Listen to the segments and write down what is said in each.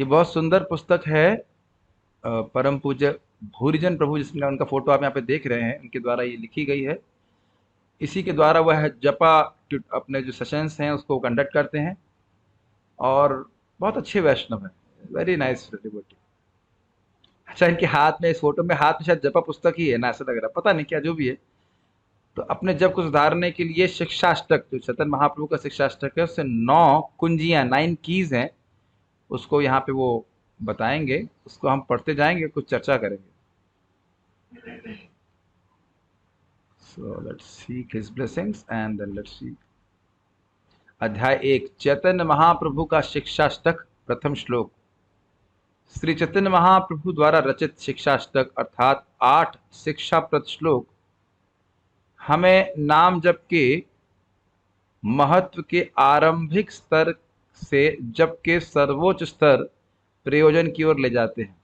ये बहुत सुंदर पुस्तक है। परम पूज्य भूरिजन प्रभु, जिसमें उनका फोटो आप यहाँ पे देख रहे हैं, उनके द्वारा ये लिखी गई है। इसी के द्वारा वह जपा अपने जो सेशंस हैं उसको कंडक्ट करते हैं, और बहुत अच्छे वैष्णव हैं। Very nice devotee. अच्छा, इनके हाथ में, इस फोटो में हाथ में शायद जपा पुस्तक ही है ना, ऐसा लग रहा है, पता नहीं क्या जो भी है। तो अपने जप को सुधारने के लिए शिक्षाष्टक, जो चैतन्य महाप्रभु का शिक्षाष्टक है, उससे 9 कुंजियां, 9 कीज हैं, उसको यहाँ पे वो बताएंगे। उसको हम पढ़ते जाएंगे, कुछ चर्चा करेंगे। So let's seek his blessings and then let's see. अध्याय 1, चैतन्य महाप्रभु का शिक्षाष्टक, प्रथम श्लोक। श्री चैतन्य महाप्रभु द्वारा रचित शिक्षाष्टक अर्थात 8 शिक्षाप्रद श्लोक हमें नाम जप के महत्व के आरंभिक स्तर से जप के सर्वोच्च स्तर प्रयोजन की ओर ले जाते हैं।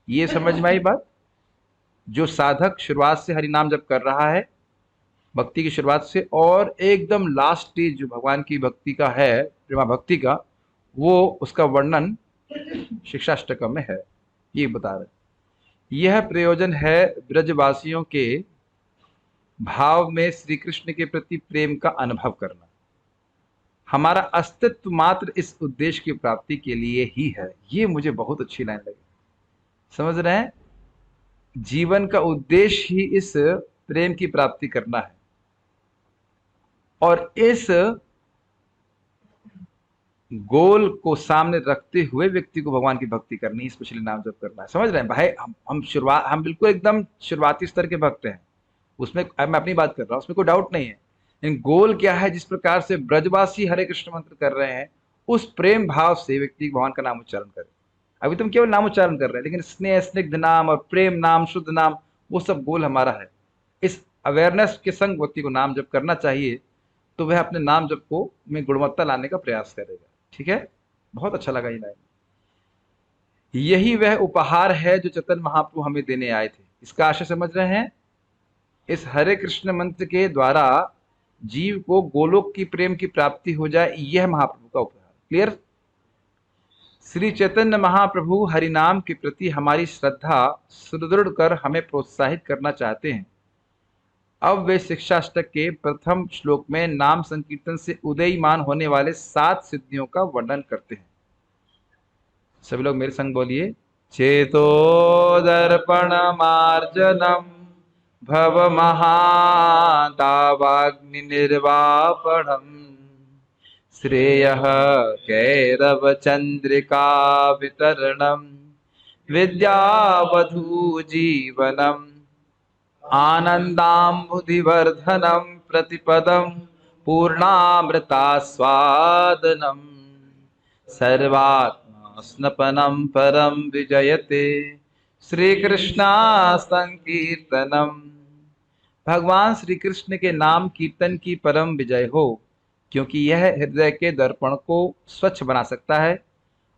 ये समझ में आई बात? जो साधक शुरुआत से हरि नाम जप कर रहा है, भक्ति की शुरुआत से, और एकदम लास्ट स्टेज जो भगवान की भक्ति का है, प्रेमा भक्ति का, वो उसका वर्णन शिक्षाष्टकम में है। ये बता रहे, यह प्रयोजन है ब्रजवासियों के भाव में श्री कृष्ण के प्रति प्रेम का अनुभव करना। हमारा अस्तित्व मात्र इस उद्देश्य की प्राप्ति के लिए ही है। ये मुझे बहुत अच्छी लाइन लगी। समझ रहे हैं? जीवन का उद्देश्य ही इस प्रेम की प्राप्ति करना है, और इस गोल को सामने रखते हुए व्यक्ति को भगवान की भक्ति करनी, स्पेशली नाम जप करना है। समझ रहे हैं भाई? हम बिल्कुल एकदम शुरुआती स्तर के भक्त हैं, उसमें मैं अपनी बात कर रहा हूं, उसमें कोई डाउट नहीं है। लेकिन गोल क्या है? जिस प्रकार से ब्रजवासी हरे कृष्ण मंत्र कर रहे हैं, उस प्रेम भाव से व्यक्ति भगवान का नाम उच्चारण करे। अभी तुम केवल नाम उच्चारण कर रहे हैं, लेकिन स्नेह, स्निग्ध नाम और प्रेम नाम, शुद्ध नाम, वो सब गोल हमारा है। इस अवेयरनेस के संग व्यक्ति को नाम जप करना चाहिए, तो वह अपने नाम जप को में गुणवत्ता लाने का प्रयास करेगा। ठीक है? बहुत अच्छा लगा ये लाइन। यही वह उपहार है जो चैतन्य महाप्रभु हमें देने आए थे। इसका आशय समझ रहे हैं? इस हरे कृष्ण मंत्र के द्वारा जीव को गोलोक की प्रेम की प्राप्ति हो जाए, यह महाप्रभु का उपहार। क्लियर? श्री चैतन्य महाप्रभु हरिनाम के प्रति हमारी श्रद्धा सुदृढ़ कर हमें प्रोत्साहित करना चाहते हैं। अब वे शिक्षाष्टक के प्रथम श्लोक में नाम संकीर्तन से उदयमान होने वाले 7 सिद्धियों का वर्णन करते हैं। सभी लोग मेरे संग बोलिए। चेतो दर्पण मार्जनम भव महादावाग्नि निर्वापणम श्रेयः कैरव चंद्रिका वितरणम विद्यावधू जीवनम आनंदाम्बुधिवर्धनम प्रतिपदम पूर्णामृतास्वादनम सर्वात्मा स्नपनम परम विजयते श्री कृष्णा संकीर्तनम। भगवान श्री कृष्ण के नाम कीर्तन की परम विजय हो, क्योंकि यह हृदय के दर्पण को स्वच्छ बना सकता है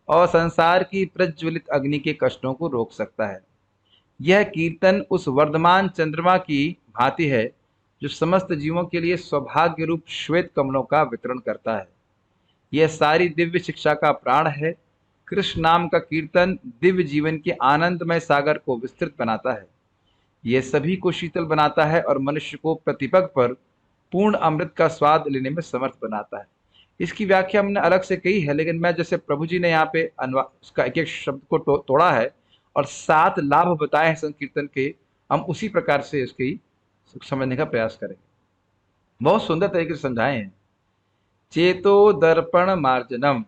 और संसार की प्रज्वलित अग्नि के कष्टों को रोक सकता है। यह कीर्तन उस वर्धमान चंद्रमा की भांति है जो समस्त जीवों के लिए सौभाग्य रूप श्वेत कमलों का वितरण करता है। यह सारी दिव्य शिक्षा का प्राण है। कृष्ण नाम का कीर्तन दिव्य जीवन के आनंदमय सागर को विस्तृत बनाता है। यह सभी को शीतल बनाता है और मनुष्य को प्रतिपग पर पूर्ण अमृत का स्वाद लेने में समर्थ बनाता है। इसकी व्याख्या हमने अलग से कही है, लेकिन मैं जैसे प्रभु जी ने यहाँ पे उसका एक एक शब्द को तोड़ा है और 7 लाभ बताए हैं संकीर्तन के, हम उसी प्रकार से इसकी समझने का प्रयास करेंगे। बहुत सुंदर तरीके से समझाए हैं। चेतो दर्पण मार्जनम,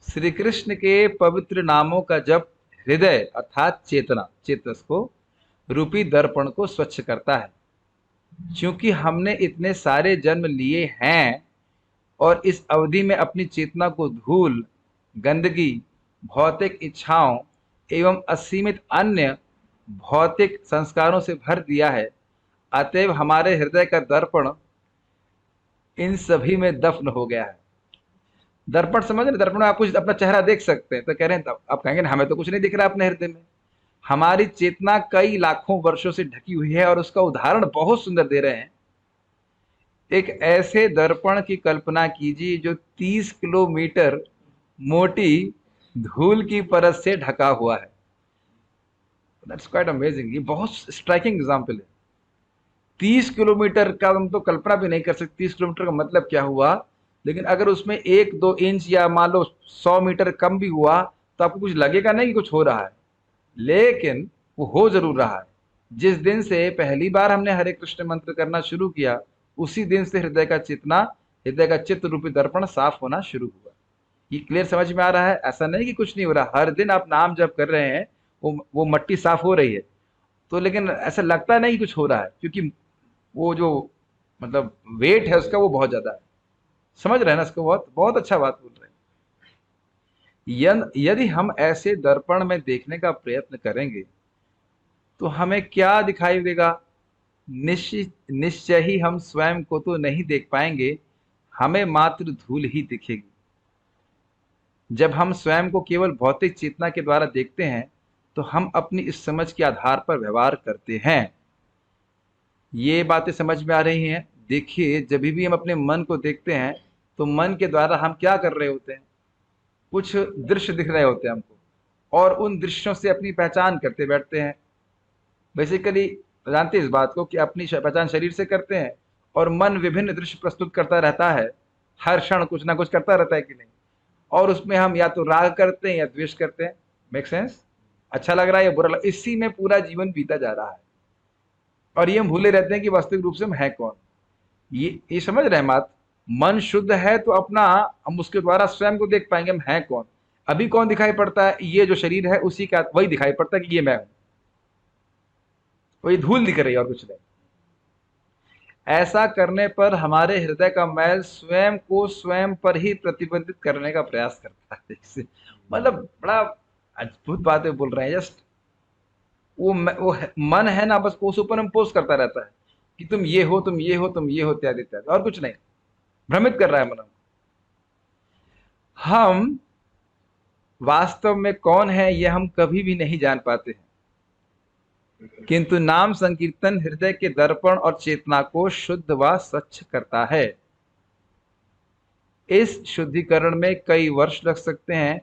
श्री कृष्ण के पवित्र नामों का जप हृदय अर्थात चेतना, चेतस को रूपी दर्पण को स्वच्छ करता है। क्योंकि हमने इतने सारे जन्म लिए हैं और इस अवधि में अपनी चेतना को धूल, गंदगी, भौतिक इच्छाओं एवं असीमित अन्य भौतिक संस्कारों से भर दिया है, अतएव हमारे हृदय का दर्पण इन सभी में दफन हो गया है। दर्पण समझ रहे? दर्पण में आप कुछ अपना चेहरा देख सकते हैं, तो कह रहे हैं, तब आप कहेंगे हमें तो कुछ नहीं दिख रहा अपने हृदय में। हमारी चेतना कई लाखों वर्षों से ढकी हुई है, और उसका उदाहरण बहुत सुंदर दे रहे हैं। एक ऐसे दर्पण की कल्पना कीजिए जो 30 किलोमीटर मोटी धूल की परत से ढका हुआ है। That's quite amazing. ये बहुत स्ट्राइकिंग एग्जाम्पल है। 30 किलोमीटर का हम तो कल्पना भी नहीं कर सकते 30 किलोमीटर का मतलब क्या हुआ। लेकिन अगर उसमें 1-2 इंच या मान लो 100 मीटर कम भी हुआ तो आपको कुछ लगेगा नहीं कि कुछ हो रहा है, लेकिन वो हो जरूर रहा है। जिस दिन से पहली बार हमने हरे कृष्ण मंत्र करना शुरू किया, उसी दिन से हृदय का चित्त रूपी दर्पण साफ होना शुरू हुआ। ये क्लियर समझ में आ रहा है? ऐसा नहीं कि कुछ नहीं हो रहा, हर दिन आप नाम जप कर रहे हैं, वो मट्टी साफ हो रही है। तो लेकिन ऐसा लगता नहीं कुछ हो रहा है, क्योंकि वो जो मतलब वेट है उसका वो बहुत ज्यादा है। समझ रहे हैं ना इसको? बहुत बहुत अच्छा बात बोल रहे हैं। यदि हम ऐसे दर्पण में देखने का प्रयत्न करेंगे तो हमें क्या दिखाई देगा? निश्चित निश्चय ही हम स्वयं को तो नहीं देख पाएंगे, हमें मात्र धूल ही दिखेगी। जब हम स्वयं को केवल भौतिक चेतना के द्वारा देखते हैं तो हम अपनी इस समझ के आधार पर व्यवहार करते हैं। ये बातें समझ में आ रही हैं? देखिए, जब भी हम अपने मन को देखते हैं तो मन के द्वारा हम क्या कर रहे होते हैं? कुछ दृश्य दिख रहे होते हैं हमको, और उन दृश्यों से अपनी पहचान करते बैठते हैं। बेसिकली जानते हैं इस बात को कि अपनी पहचान शरीर से करते हैं, और मन विभिन्न दृश्य प्रस्तुत करता रहता है, हर क्षण कुछ ना कुछ करता रहता है कि नहीं। और उसमें हम या तो राग करते हैं या द्वेष करते हैं। Make sense? अच्छा लग रहा है या बुरा लग, इसी में पूरा जीवन बीता जा रहा है, और ये हम भूले रहते हैं कि वास्तविक रूप से हम हैं कौन। ये समझ रहे हैं बात? मन शुद्ध है तो अपना हम उसके द्वारा स्वयं को देख पाएंगे हम हैं कौन। अभी कौन दिखाई पड़ता है? ये जो शरीर है उसी का वही दिखाई पड़ता है कि ये मैं हूं, वही धूल दिख रही है और कुछ नहीं। ऐसा करने पर हमारे हृदय का मैल स्वयं को स्वयं पर ही प्रतिबंधित करने का प्रयास करता है। मतलब बड़ा अद्भुत बातें बोल रहे हैं। जस्ट वो मन है ना, बस उस ऊपर इम्पोज करता रहता है कि तुम ये हो, तुम ये हो, तुम ये हो, इत्यादि इत्यादि, और कुछ नहीं। भ्रमित कर रहा है मन। हम वास्तव में कौन है यह हम कभी भी नहीं जान पाते हैं, किंतु नाम संकीर्तन हृदय के दर्पण और चेतना को शुद्ध व स्वच्छ करता है। इस शुद्धिकरण में कई वर्ष लग सकते हैं,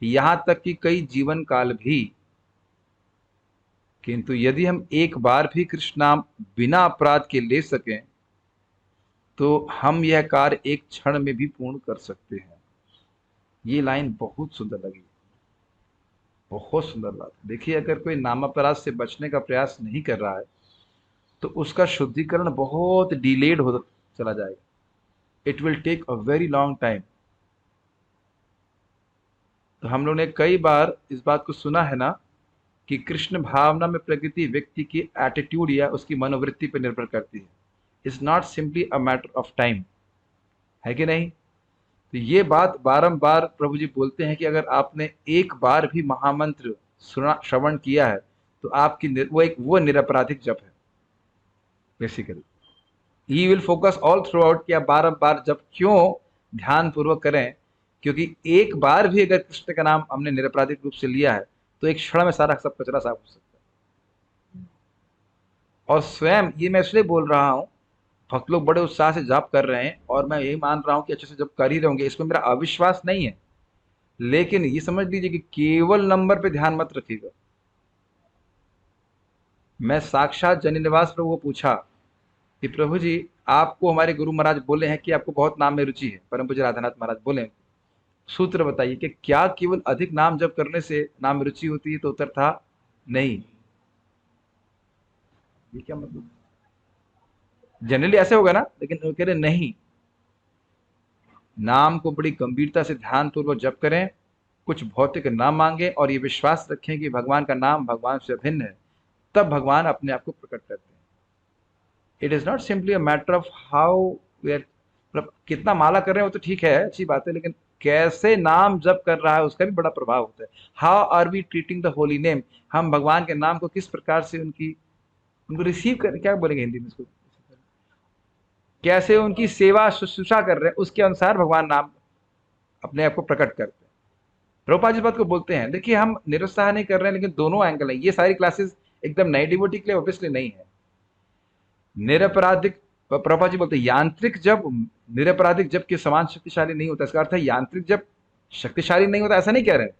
यहां तक कि कई जीवन काल भी। किंतु यदि हम एक बार भी कृष्ण नाम बिना अपराध के ले सकें तो हम यह कार्य एक क्षण में भी पूर्ण कर सकते हैं। ये लाइन बहुत सुंदर लगी, बहुत सुंदर बात। देखिए, अगर कोई नामापराध से बचने का प्रयास नहीं कर रहा है तो उसका शुद्धिकरण बहुत डिलेड हो चला जाएगा। It will take a very long time. तो हम लोग ने कई बार इस बात को सुना है ना कि कृष्ण भावना में प्रकृति व्यक्ति की एटीट्यूड या उसकी मनोवृत्ति पर निर्भर करती है। It's not simply a matter of time, है कि नहीं? तो ये बात बारंबार प्रभु जी बोलते हैं कि अगर आपने एक बार भी महामंत्र सुना श्रवण किया है तो आपकी वो निरपराधिक जप है। Basically he will focus all through out कि आप बारंबार जप क्यों ध्यान पूर्वक करें, क्योंकि एक बार भी अगर कृष्ण का नाम हमने निरपराधिक रूप से लिया है तो एक क्षण में सारा सब कचरा साफ हो सकता है। और स्वयं ये मैं इसलिए बोल रहा हूं, भक्त लोग बड़े उत्साह से जाप कर रहे हैं और मैं यही मान रहा हूं कि अच्छे से जब कर ही रहोगे, इसमें मेरा अविश्वास नहीं है। लेकिन ये समझ लीजिए कि केवल नंबर पे ध्यान मत रखिएगा। मैं साक्षात जनिनिवास प्रभु को पूछा कि प्रभु जी, आपको हमारे गुरु महाराज बोले हैं कि आपको बहुत नाम में रुचि है। परम पूज्य राधानाथ महाराज बोले, सूत्र बताइए कि क्या केवल अधिक नाम जप करने से नाम में रुचि होती है? तो उत्तर था नहीं। ये क्या मतलब? जनरली ऐसे होगा ना, लेकिन वो कह रहे नहीं, नाम को बड़ी गंभीरता से ध्यान पूर्वक जप करें, कुछ भौतिक ना मांगे, और ये विश्वास रखें कि भगवान का नाम भगवान से अभिन्न है, तब भगवान अपने आप को प्रकट करते हैं। It is not simply a matter of how we are, कितना माला कर रहे हो तो ठीक है, अच्छी बात है, लेकिन कैसे नाम जप कर रहा है उसका भी बड़ा प्रभाव होता है। How are we treating the holy name, हम भगवान के नाम को किस प्रकार से उनको रिसीव कर, क्या बोलेंगे हिंदी में इसको, कैसे उनकी सेवा शुश्रूषा कर रहे हैं, उसके अनुसार भगवान नाम अपने आप को प्रकट करते हैं। प्रभुपाद जी इस बात को बोलते हैं। देखिए, हम निरुत्साह नहीं कर रहे हैं, लेकिन दोनों एंगल है। ये सारी क्लासेस एकदम नई डिवोटी के लिए ऑब्वियसली नहीं है। निरपराधिक, प्रभुपाद जी बोलते हैं, यांत्रिक जब निरपराधिक जब के समान शक्तिशाली नहीं होता। इसका अर्थ है यांत्रिक जब शक्तिशाली नहीं होता ऐसा नहीं कह रहे हैं,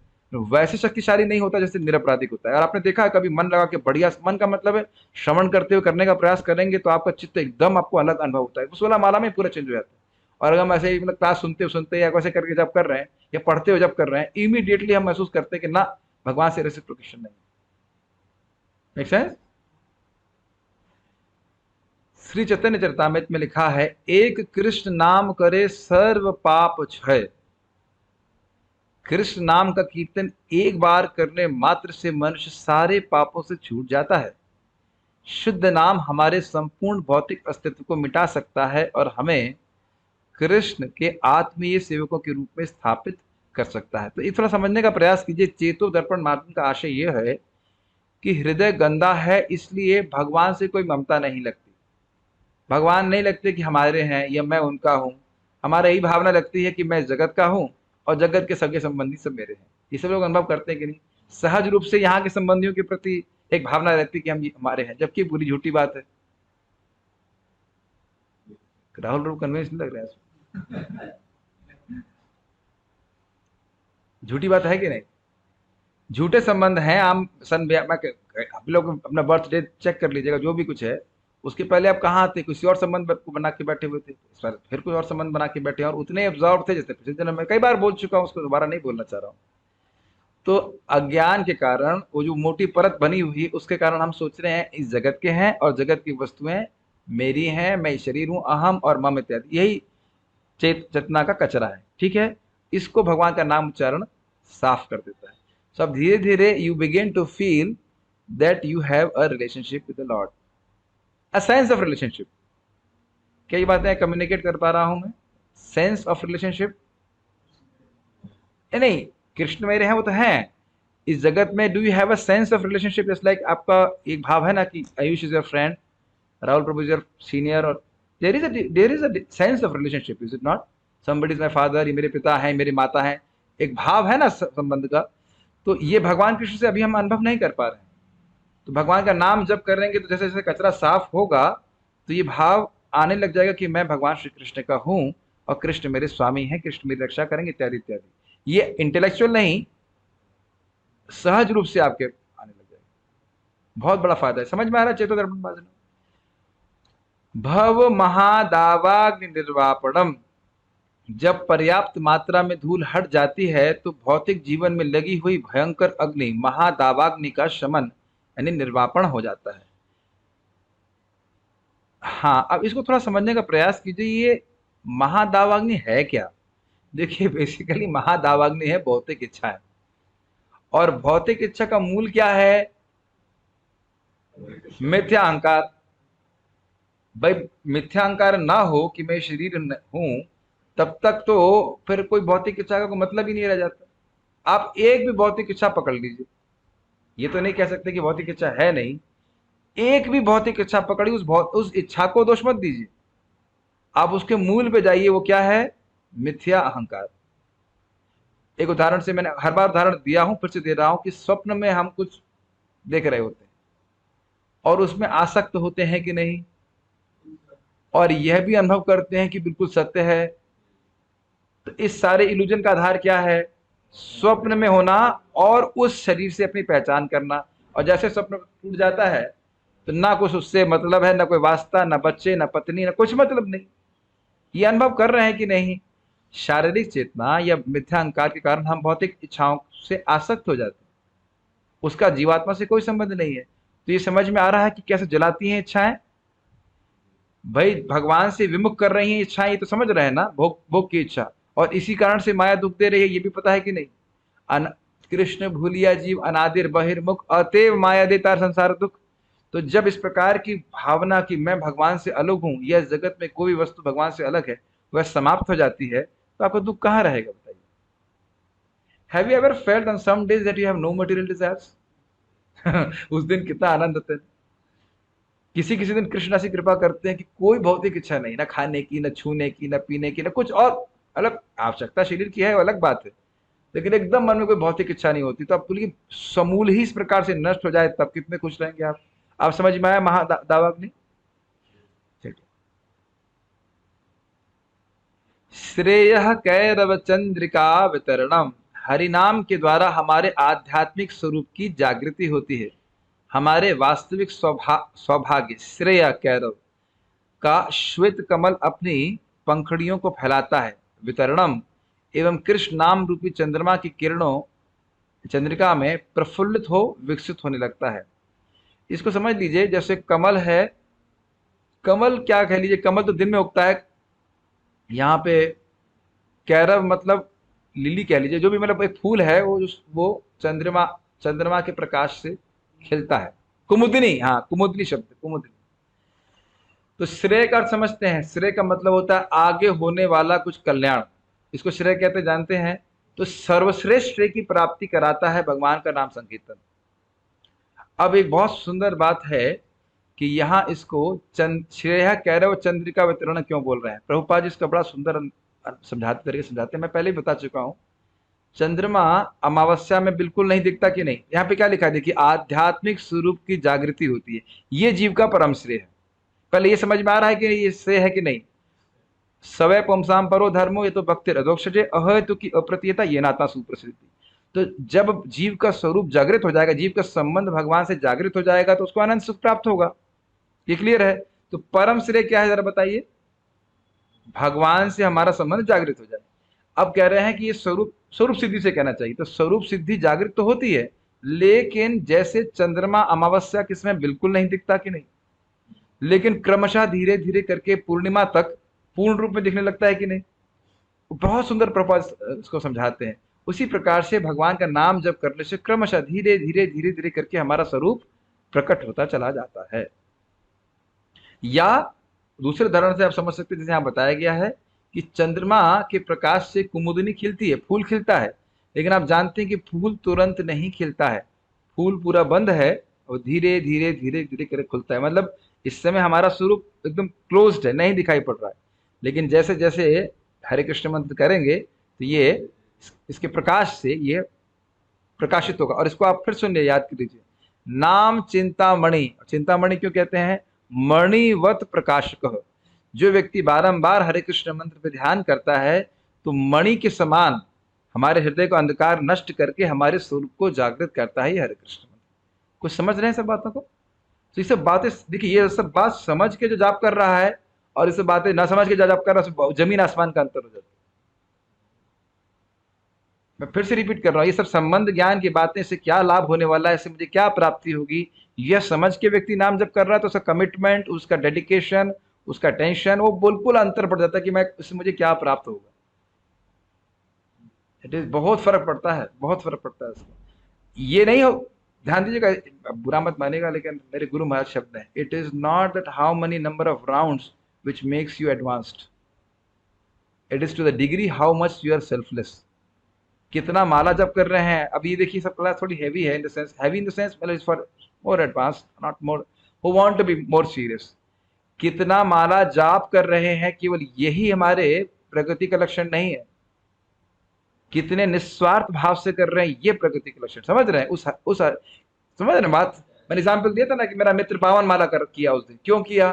वैसे शक्तिशाली नहीं होता जैसे निरपराधिक होता है। और आपने देखा है कभी मन लगा के बढ़िया, मन का मतलब है श्रवण करते हुए करने का प्रयास करेंगे तो आपका चित्त एकदम आपको अलग अनुभव होता है, उस वाला माला में पूरा चेंज हो जाता है। और अगर हम ऐसे ही मतलब क्लास सुनते सुनते या वैसे करके जब कर रहे हैं या पढ़ते हुए जब कर रहे हैं, इमीडिएटली हम महसूस करते हैं कि ना, भगवान से रेसिप्रोकेशन नहीं। Make sense? श्री चैतन्य चरितामृत में लिखा है, एक कृष्ण नाम करे सर्व पाप क्षय। कृष्ण नाम का कीर्तन एक बार करने मात्र से मनुष्य सारे पापों से छूट जाता है। शुद्ध नाम हमारे संपूर्ण भौतिक अस्तित्व को मिटा सकता है और हमें कृष्ण के आत्मीय सेवकों के रूप में स्थापित कर सकता है। तो ये थोड़ा समझने का प्रयास कीजिए। चेतो दर्पण मार्ग का आशय यह है कि हृदय गंदा है, इसलिए भगवान से कोई ममता नहीं लगती। भगवान नहीं लगते कि हमारे हैं या मैं उनका हूं। हमारा यही भावना लगती है कि मैं जगत का हूं और जगत के सगे संबंधी सब मेरे हैं। ये सब लोग अनुभव करते हैं कि नहीं? सहज रूप से यहाँ के संबंधियों के प्रति एक भावना रहती है कि हम हमारे हैं, जबकि पूरी झूठी बात है। राहुल रूप कन्वेंस नहीं लग रहा है? झूठी बात है कि नहीं? झूठे संबंध हैं। आम आप लोग अपना बर्थडे चेक कर लीजिएगा, जो भी कुछ है उसके पहले आप कहाँ थे, किसी और संबंध को बना के बैठे हुए थे, इस बार फिर कोई और संबंध बना के बैठे हैं और उतने एब्जॉर्व थे जैसे पिछले जन्म में। कई बार बोल चुका हूँ, उसको दोबारा नहीं बोलना चाह रहा हूँ। तो अज्ञान के कारण वो जो मोटी परत बनी हुई है, उसके कारण हम सोच रहे हैं इस जगत के हैं और जगत की वस्तुएं मेरी हैं, मैं शरीर हूं, अहम और मम इत्यादि, यही चेतना का कचरा है। ठीक है, इसको भगवान का नाम उच्चारण साफ कर देता है। सो अब धीरे धीरे you begin to feel that you have a relationship with the Lord, a sense of relationship. क्या ये बातें कम्युनिकेट कर पा रहा हूं मैं? सेंस ऑफ रिलेशनशिप नहीं, कृष्ण मेरे हैं वो तो हैं। इस जगत में do you have a sense of relationship? Just like आपका एक भाव है ना कि Ayush is your friend, Rahul Prabhu is your senior, और there is a sense of relationship, is it not? Somebody is my father, ये मेरे पिता हैं, मेरी माता हैं, एक भाव है ना संबंध का। तो ये भगवान कृष्ण से अभी हम अनुभव नहीं कर पा रहे हैं। तो भगवान का नाम जब करेंगे तो जैसे जैसे कचरा साफ होगा तो ये भाव आने लग जाएगा कि मैं भगवान श्री कृष्ण का हूं और कृष्ण मेरे स्वामी हैं, कृष्ण मेरी रक्षा करेंगे, इत्यादि इत्यादि। ये इंटेलेक्चुअल नहीं, सहज रूप से आपके आने लग जाएगा। बहुत बड़ा फायदा है। समझ में आ रहा है चेतो दर्पण बाजन? भव महादावाग्नि निर्वापणम। जब पर्याप्त मात्रा में धूल हट जाती है तो भौतिक जीवन में लगी हुई भयंकर अग्नि महादावाग्नि का शमन यानी निर्वापण हो जाता है। हाँ, अब इसको थोड़ा समझने का प्रयास कीजिए। ये महादावाग्नि है क्या? देखिए, बेसिकली महादावाग्नि है भौतिक इच्छाएं। और भौतिक इच्छा का मूल क्या है? मिथ्या अहंकार। भाई, मिथ्या अहंकार ना हो कि मैं शरीर हूं, तब तक तो फिर कोई भौतिक इच्छा का कोई मतलब ही नहीं रह जाता। आप एक भी भौतिक इच्छा पकड़ लीजिए, ये तो नहीं कह सकते कि भौतिक इच्छा है नहीं। एक भी भौतिक इच्छा पकड़ी, उस इच्छा को दोष मत दीजिए, आप उसके मूल पे जाइए। वो क्या है? मिथ्या अहंकार। एक उदाहरण से, मैंने हर बार उदाहरण दिया हूं, फिर से दे रहा हूं कि स्वप्न में हम कुछ देख रहे होते हैं और उसमें आसक्त होते हैं कि नहीं, और यह भी अनुभव करते हैं कि बिल्कुल सत्य है। तो इस सारे इल्यूजन का आधार क्या है? स्वप्न में होना और उस शरीर से अपनी पहचान करना। और जैसे स्वप्न टूट जाता है तो ना कुछ उससे मतलब है, ना कोई वास्ता, ना बच्चे, ना पत्नी, ना कुछ मतलब नहीं। ये अनुभव कर रहे हैं कि नहीं? शारीरिक चेतना या मिथ्या अहंकार के कारण हम भौतिक इच्छाओं से आसक्त हो जाते हैं, उसका जीवात्मा से कोई संबंध नहीं है। तो ये समझ में आ रहा है कि कैसे जलाती हैं इच्छाएं। भाई, भगवान से विमुख कर रही हैं इच्छाएं, ये तो समझ रहे हैं ना, भोग भोग की इच्छा। और इसी कारण से माया दुख दे रही है, ये भी पता है कि नहीं? कृष्ण भूलिया जीव अनादिर बहिर्मुख, अतएव माया देता संसार दुख। तो जब इस प्रकार की भावना कि मैं भगवान से अलग हूं, यह जगत में कोई वस्तु भगवान से अलग है, वह समाप्त हो जाती है, तो आपका दुख कहाँ रहेगा बताइए? Have you ever felt on some days that you have no material desires? उस दिन कितना आनंद होता है। किसी किसी दिन कृष्ण ऐसी कृपा करते हैं कि कोई भौतिक इच्छा नहीं, ना खाने की, ना छूने की, ना पीने की, ना कुछ और। अलग आवश्यकता शरीर की है, वो अलग बात है, लेकिन एकदम मन में कोई भौतिक इच्छा नहीं होती। तो आप बोलिए समूल ही इस प्रकार से नष्ट हो जाए, तब कितने खुश रहेंगे आप? समझ में आया महादावाग्नि? श्रेय कैरव चंद्रिका वितरणम। हरिनाम के द्वारा हमारे आध्यात्मिक स्वरूप की जागृति होती है। हमारे वास्तविक सौभाग्य श्रेय कैरव का श्वेत कमल अपनी पंखड़ियों को फैलाता है। वितरणम एवं कृष्ण नाम रूपी चंद्रमा की किरणों चंद्रिका में प्रफुल्लित हो विकसित होने लगता है। इसको समझ लीजिए, जैसे कमल है, कमल क्या कह लीजिए, कमल तो दिन में उगता है, यहाँ पे कैरव मतलब लिली कह लीजिए, जो भी मतलब एक फूल है, वो चंद्रमा चंद्रमा के प्रकाश से खिलता है। कुमुदिनी, हाँ कुमुदिनी शब्द, कुमुदिनी। तो श्रेय का अर्थ समझते हैं। श्रेय का मतलब होता है आगे होने वाला कुछ कल्याण, इसको श्रेय कहते जानते हैं। तो सर्वश्रेष्ठ श्रेय की प्राप्ति कराता है भगवान का नाम संकीर्तन। अब एक बहुत सुंदर बात है कि यहाँ इसको श्रेय कैरव चंद्रिका वितरण क्यों बोल रहे हैं। प्रभुपाद जी इसका बड़ा सुंदर समझाते तरीके समझाते हैं। मैं पहले ही बता चुका हूँ, चंद्रमा अमावस्या में बिल्कुल नहीं दिखता कि नहीं। यहाँ पे क्या लिखा है देखिए, आध्यात्मिक स्वरूप की जागृति होती है, ये जीव का परम श्रेय है। पहले ये समझ में आ रहा है कि ये श्रेय है कि नहीं। सवय पुंसाम परो धर्मो ये तो भक्ति अधोक्षजे अहेतु की अप्रतियता ये नाता सुप्रसिद्धि। तो जब जीव का स्वरूप जागृत हो जाएगा, जीव का संबंध भगवान से जागृत हो जाएगा, तो उसको अनंत सुख प्राप्त होगा। ये क्लियर है। तो परम श्रेय क्या है जरा बताइए। भगवान से हमारा संबंध जागृत हो जाए। अब कह रहे हैं कि ये स्वरूप स्वरूप सिद्धि से कहना चाहिए। तो स्वरूप सिद्धि जागृत तो होती है, लेकिन जैसे चंद्रमा अमावस्या किसमें बिल्कुल नहीं दिखता कि नहीं, लेकिन क्रमशः धीरे धीरे करके पूर्णिमा तक पूर्ण रूप में दिखने लगता है कि नहीं। बहुत सुंदर प्रभाव इसको समझाते हैं। उसी प्रकार से भगवान का नाम जप करने से क्रमशः धीरे धीरे धीरे धीरे करके हमारा स्वरूप प्रकट होता चला जाता है। या दूसरे उदाहरण से आप समझ सकते हैं, जैसे यहाँ बताया गया है कि चंद्रमा के प्रकाश से कुमुदिनी खिलती है, फूल खिलता है, लेकिन आप जानते हैं कि फूल तुरंत नहीं खिलता है। फूल पूरा बंद है और धीरे धीरे धीरे धीरे करके खुलता है। मतलब इस समय हमारा स्वरूप एकदम क्लोज्ड है, नहीं दिखाई पड़ रहा है। लेकिन जैसे जैसे हरे कृष्ण मंत्र करेंगे तो ये इसके प्रकाश से ये प्रकाशित होगा। और इसको आप फिर सुनिए, याद कर लीजिए, नाम चिंतामणि। चिंतामणि क्यों कहते हैं, मणिवत प्रकाशक। जो व्यक्ति बारंबार हरे कृष्ण मंत्र पे ध्यान करता है, तो मणि के समान हमारे हृदय का अंधकार नष्ट करके हमारे स्वरूप को जागृत करता है ये हरे कृष्ण मंत्र। कुछ समझ रहे हैं सब बातों को। तो ये सब बातें देखिए, ये सब बात समझ के जो जाप कर रहा है और ये सब बातें ना समझ के जो जाप कर रहा है, जमीन आसमान का अंतर हो जाता है। मैं फिर से रिपीट कर रहा हूँ, ये सब संबंध ज्ञान की बातें, इससे क्या लाभ होने वाला है, इससे मुझे क्या प्राप्ति होगी, यह समझ के व्यक्ति नाम जप कर रहा है तो उसका कमिटमेंट, उसका डेडिकेशन, उसका टेंशन, वो बिल्कुल अंतर पड़ जाता है कि मैं इससे मुझे क्या प्राप्त होगा। इट इज बहुत फर्क पड़ता है, बहुत फर्क पड़ता है इसमें। ये नहीं हो, ध्यान दीजिएगा, बुरा मत मानेगा, लेकिन मेरे गुरु महाराज शब्द हैं, it is not that how many number of rounds which makes you advanced, it is to the degree how much you are selfless. कितना माला जप कर रहे हैं। अब ये देखिए, सब क्लास थोड़ी हैवी है, in the sense heavy in the sense मतलब for more advance, not more who want to be more serious. कितना माला जाप कर रहे हैं, केवल यही हमारे प्रगति का लक्षण नहीं है। कितने निस्वार्थ भाव से कर रहे हैं, ये प्रगति का लक्षण। समझ रहे हैं उस समझ रहे बात। मैंने एग्जाम्पल दिया था ना कि मेरा मित्र 52 माला कर किया उस दिन। क्यों किया,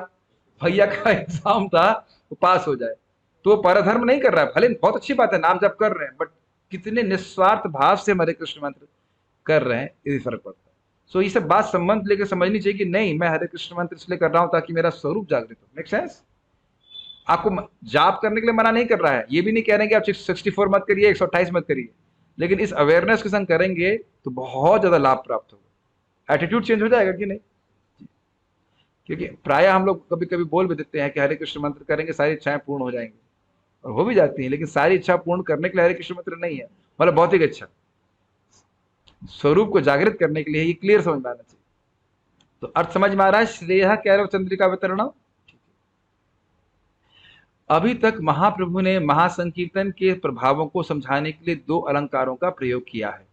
भैया का एग्जाम था, वो पास हो जाए। तो परधर्म नहीं कर रहा है, भले बहुत अच्छी बात है, नाम जप कर रहे हैं, बट कितने निस्वार्थ भाव से हरे कृष्ण मंत्र कर रहे हैं, ये फर्क पड़ता है। सो ये सब बात संबंध लेकर समझनी चाहिए कि नहीं, मैं हरे कृष्ण मंत्र इसलिए कर रहा हूं ताकि मेरा स्वरूप जागृत हो। Make sense. आपको जाप करने के लिए मना नहीं कर रहा है, ये भी नहीं कह रहे हैं कि आप 64 मत करिए, 128 मत करिए, लेकिन इस अवेयरनेस के संग करेंगे तो बहुत ज्यादा लाभ प्राप्त होगा। एटीट्यूड चेंज हो जाएगा कि नहीं। क्योंकि प्राय हम लोग कभी कभी बोल भी देते हैं कि हरे कृष्ण मंत्र करेंगे सारी इच्छाएं पूर्ण हो जाएंगी, और हो भी जाती हैं, लेकिन सारी इच्छा पूर्ण करने के लिए हरे कृष्ण मंत्र नहीं है, मतलब भौतिक इच्छा। स्वरूप को जागृत करने के लिए ये क्लियर समझ में आना चाहिए। तो अर्थ समझ में आ रहा है, श्रेय कैरव चंद्रिका वितरण। अभी तक महाप्रभु ने महासंकीर्तन के प्रभावों को समझाने के लिए 2 अलंकारों का प्रयोग किया है।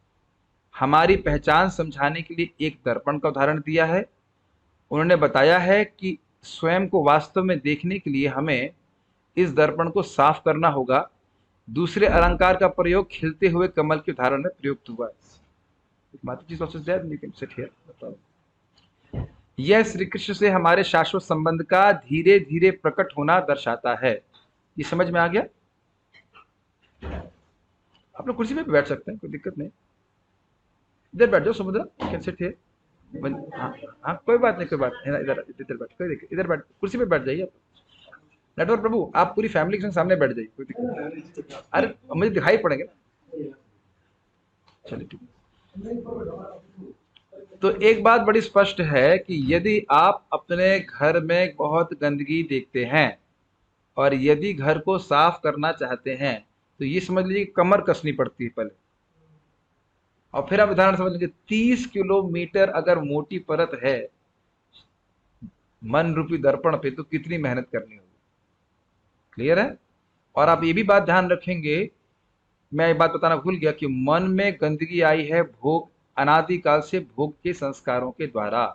हमारी पहचान समझाने के लिए एक दर्पण का उदाहरण दिया है। उन्होंने बताया है कि स्वयं को वास्तव में देखने के लिए हमें इस दर्पण को साफ करना होगा। दूसरे अलंकार का प्रयोग खिलते हुए कमल के उदाहरण में प्रयुक्त हुआ है। यह श्री कृष्ण से हमारे शाश्वत संबंध का धीरे धीरे प्रकट होना दर्शाता है। ये समझ में आ गया। आप लोग कुर्सी पे भी बैठ सकते हैं, कोई दिक्कत नहीं। इधर बैठ जाओ समुद्र, कैन सिट हियर। हाँ हाँ, कोई बात नहीं, कोई बात नहीं, इधर इधर बैठ, कोई दिक्कत, इधर बैठ, कुर्सी पे बैठ जाइए आप। नटवर प्रभु, आप पूरी फैमिली के संग सामने बैठ जाइए, कोई दिक्कत नहीं। अरे मुझे दिखाई पड़ेंगे ना। चलिए ठीक है। तो एक बात बड़ी स्पष्ट है कि यदि आप अपने घर में बहुत गंदगी देखते हैं और यदि घर को साफ करना चाहते हैं, तो ये समझ लीजिए कि कमर कसनी पड़ती है पहले। और फिर आप उदाहरण समझ लीजिए, 30 किलोमीटर अगर मोटी परत है मन रूपी दर्पण पे, तो कितनी मेहनत करनी होगी। क्लियर है। और आप ये भी बात ध्यान रखेंगे, मैं ये बात बताना भूल गया कि मन में गंदगी आई है भोग, अनादिकाल से भोग के संस्कारों के द्वारा।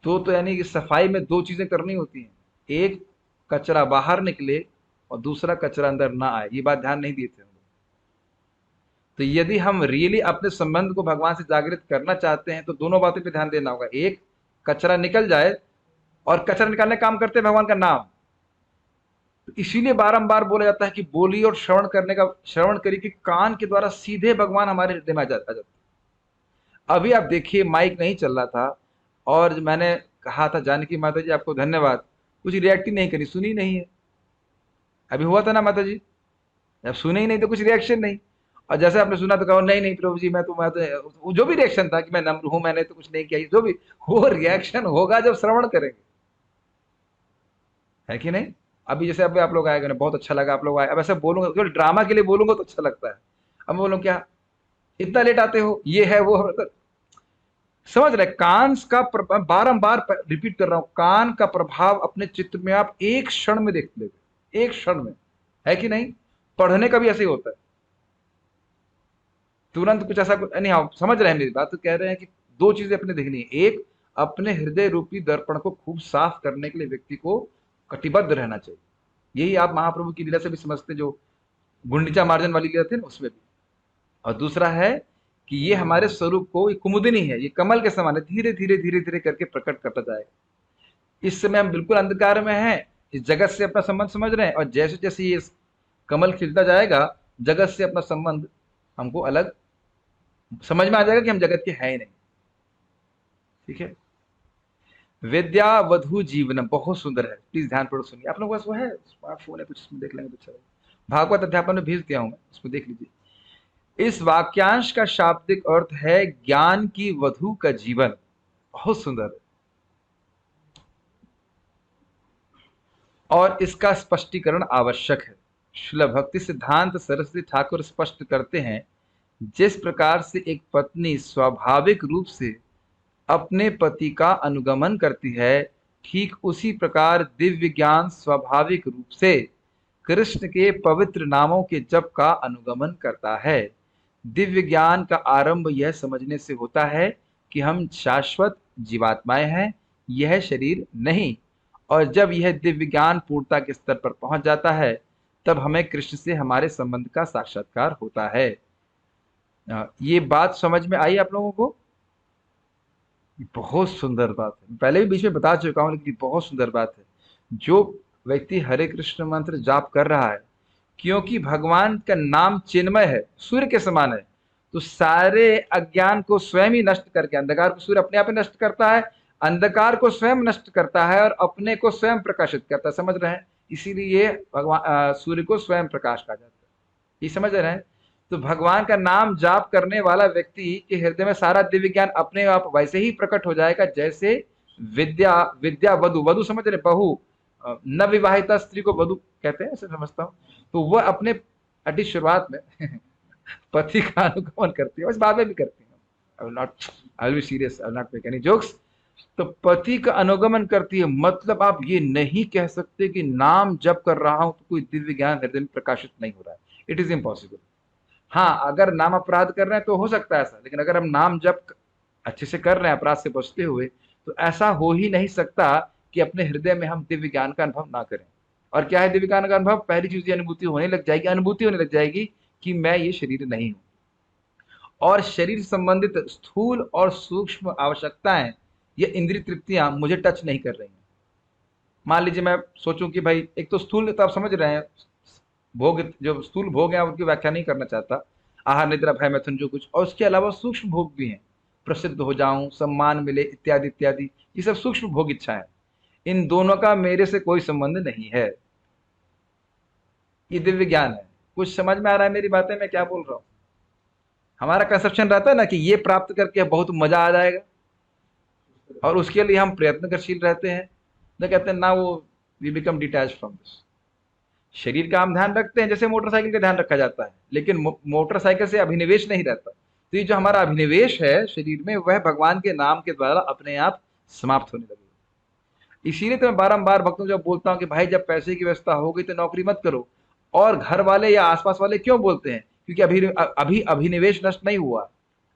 तो यानी कि सफाई में दो चीजें करनी होती हैं, एक कचरा बाहर निकले और दूसरा कचरा अंदर ना आए। ये बात ध्यान नहीं दिए थे हम लोग। तो यदि हम रियली अपने संबंध को भगवान से जागृत करना चाहते हैं, तो दोनों बातों पे ध्यान देना होगा। एक, कचरा निकल जाए, और कचरा निकालने का काम करते हैं भगवान का नाम। तो इसीलिए बारंबार बोला जाता है कि बोली और श्रवण करने का, श्रवण करी कि कान के द्वारा सीधे भगवान हमारे हृदय में आ जाता है। अभी आप देखिए, माइक नहीं चल रहा था और मैंने कहा था जानकी माता जी आपको धन्यवाद, कुछ रिएक्ट ही नहीं करी, सुनी नहीं है। अभी हुआ था ना माता जी, जब सुने ही नहीं तो कुछ रिएक्शन नहीं। और जैसे आपने सुना तो कहा नहीं नहीं प्रभु जी, मैं तो जो भी रिएक्शन था कि मैं नम्र हूं, मैंने तो कुछ नहीं किया, जो भी, वो रिएक्शन होगा जब श्रवण करेंगे, है कि नहीं। अभी जैसे अभी आप लोग आए, बहुत अच्छा लगा आप लोग आए, अब ऐसा बोलूंगा केवल ड्रामा के लिए बोलूंगा तो अच्छा लगता है। अब मैं बोलूँ क्या इतना लेट आते हो, ये है वो है, मतलब समझ रहे। कान का बारंबार रिपीट कर रहा हूं, कान का प्रभाव अपने चित्त में आप एक क्षण में देख लेते, एक क्षण में, है कि नहीं। पढ़ने का भी ऐसे ही होता है, तुरंत कुछ ऐसा नहीं। हाँ समझ रहे हैं मेरी बात, तो कह रहे हैं कि दो चीजें अपने देखनी है। एक, अपने हृदय रूपी दर्पण को खूब साफ करने के लिए व्यक्ति को कटिबद्ध रहना चाहिए। यही आप महाप्रभु की लीला से भी समझते, जो गुंडीचा मार्जन वाली लीला थी ना, उसमें भी। और दूसरा है कि ये हमारे स्वरूप को, ये कुमुदिनी है, ये कमल के समान है, धीरे धीरे धीरे धीरे करके प्रकट करता जाएगा। इस समय हम बिल्कुल अंधकार में हैं, इस जगत से अपना संबंध समझ रहे हैं, और जैसे जैसे ये कमल खिलता जाएगा, जगत से अपना संबंध हमको अलग समझ में आ जाएगा कि हम जगत के हैं ही नहीं। ठीक है। विद्या वधु जीवन बहुत सुंदर है, प्लीज ध्यान पूर्वक सुनिए। आप लोगों के पास वो है स्मार्टफोन है कुछ, इसमें देख लेंगे तो अच्छा लगेगा। भागवत अध्यापन में भेज दिया हूं मैं, उसमें देख लीजिए। इस वाक्यांश का शाब्दिक अर्थ है ज्ञान की वधु का जीवन। बहुत सुंदर है। और इसका स्पष्टीकरण आवश्यक है। श्रील भक्ति सिद्धांत सरस्वती ठाकुर स्पष्ट करते हैं, जिस प्रकार से एक पत्नी स्वाभाविक रूप से अपने पति का अनुगमन करती है, ठीक उसी प्रकार दिव्य ज्ञान स्वाभाविक रूप से कृष्ण के पवित्र नामों के जप का अनुगमन करता है। दिव्य ज्ञान का आरंभ यह समझने से होता है कि हम शाश्वत जीवात्माएं हैं, यह शरीर नहीं। और जब यह दिव्य ज्ञान पूर्णता के स्तर पर पहुंच जाता है, तब हमें कृष्ण से हमारे संबंध का साक्षात्कार होता है। ये बात समझ में आई आप लोगों को। बहुत सुंदर बात है, पहले भी बीच में बता चुका हूं, लेकिन बहुत सुंदर बात है। जो व्यक्ति हरे कृष्ण मंत्र जाप कर रहा है, क्योंकि भगवान का नाम चिन्मय है, सूर्य के समान है, तो सारे अज्ञान को स्वयं ही नष्ट करके, अंधकार को सूर्य अपने आप ही नष्ट करता है, अंधकार को स्वयं नष्ट करता है और अपने को स्वयं प्रकाशित करता है। समझ रहे हैं। इसीलिए भगवान सूर्य को स्वयं प्रकाश कहा जाता है। ये समझ रहे हैं। तो भगवान का नाम जाप करने वाला व्यक्ति के हृदय में सारा दिव्य ज्ञान अपने आप वैसे ही प्रकट हो जाएगा, जैसे विद्या, विद्या वधु, वधु समझ रहे, बहू, न विवाहिता स्त्री को वधु कहते हैं, ऐसे समझता हूँ। तो वह अपने अति शुरुआत में पति का अनुगमन करती है, बस बाद में भी करती है। I will not, I will be serious, I will not make any jokes. तो पति का अनुगमन करती है, मतलब आप ये नहीं कह सकते कि नाम जप कर रहा हूं तो कोई दिव्य ज्ञान हृदय में प्रकाशित नहीं हो रहा है। It is impossible. हाँ, अगर नाम अपराध कर रहे हैं तो हो सकता है ऐसा, लेकिन अगर हम नाम जप अच्छे से कर रहे हैं अपराध से बचते हुए, तो ऐसा हो ही नहीं सकता कि अपने हृदय में हम दिव्य ज्ञान का अनुभव ना करें। और क्या है दिव्य ज्ञान का अनुभव? पहली चीज अनुभूति होने लग जाएगी, अनुभूति होने लग जाएगी कि मैं ये शरीर नहीं हूं, और शरीर संबंधित स्थूल और सूक्ष्म आवश्यकताएं या इंद्रिय तृप्तियां मुझे टच नहीं कर रही हैं। मान लीजिए मैं सोचूं कि भाई, एक तो स्थूल, तो आप समझ रहे हैं भोग, जो स्थूल भोग है उनकी व्याख्या नहीं करना चाहता, आहार निद्रा भय मैथुन जो कुछ, और उसके अलावा सूक्ष्म भोग भी हैं, प्रसिद्ध हो जाऊं, सम्मान मिले, इत्यादि इत्यादि, ये सब सूक्ष्म भोग इच्छा है। इन दोनों का मेरे से कोई संबंध नहीं है, ये दिव्य ज्ञान है। कुछ समझ में आ रहा है मेरी बातें, मैं क्या बोल रहा हूँ? हमारा कंसेप्शन रहता है ना कि ये प्राप्त करके बहुत मजा आ जाएगा, और उसके लिए हम प्रयत्नशील रहते हैं। तो कहते हैं ना, वो we become detach from this. शरीर का हम ध्यान रखते हैं जैसे मोटरसाइकिल का ध्यान रखा जाता है, लेकिन मोटरसाइकिल से अभिनिवेश नहीं रहता। तो ये जो हमारा अभिनिवेश है शरीर में, वह भगवान के नाम के द्वारा अपने आप समाप्त होने लगेगा। इसीलिए तो मैं बारंबार भक्तों को जब बोलता हूँ कि भाई जब पैसे की व्यवस्था हो गई तो नौकरी मत करो। और घर वाले या आसपास वाले क्यों बोलते हैं? क्योंकि अभी अभी अभिनिवेश नष्ट नहीं हुआ।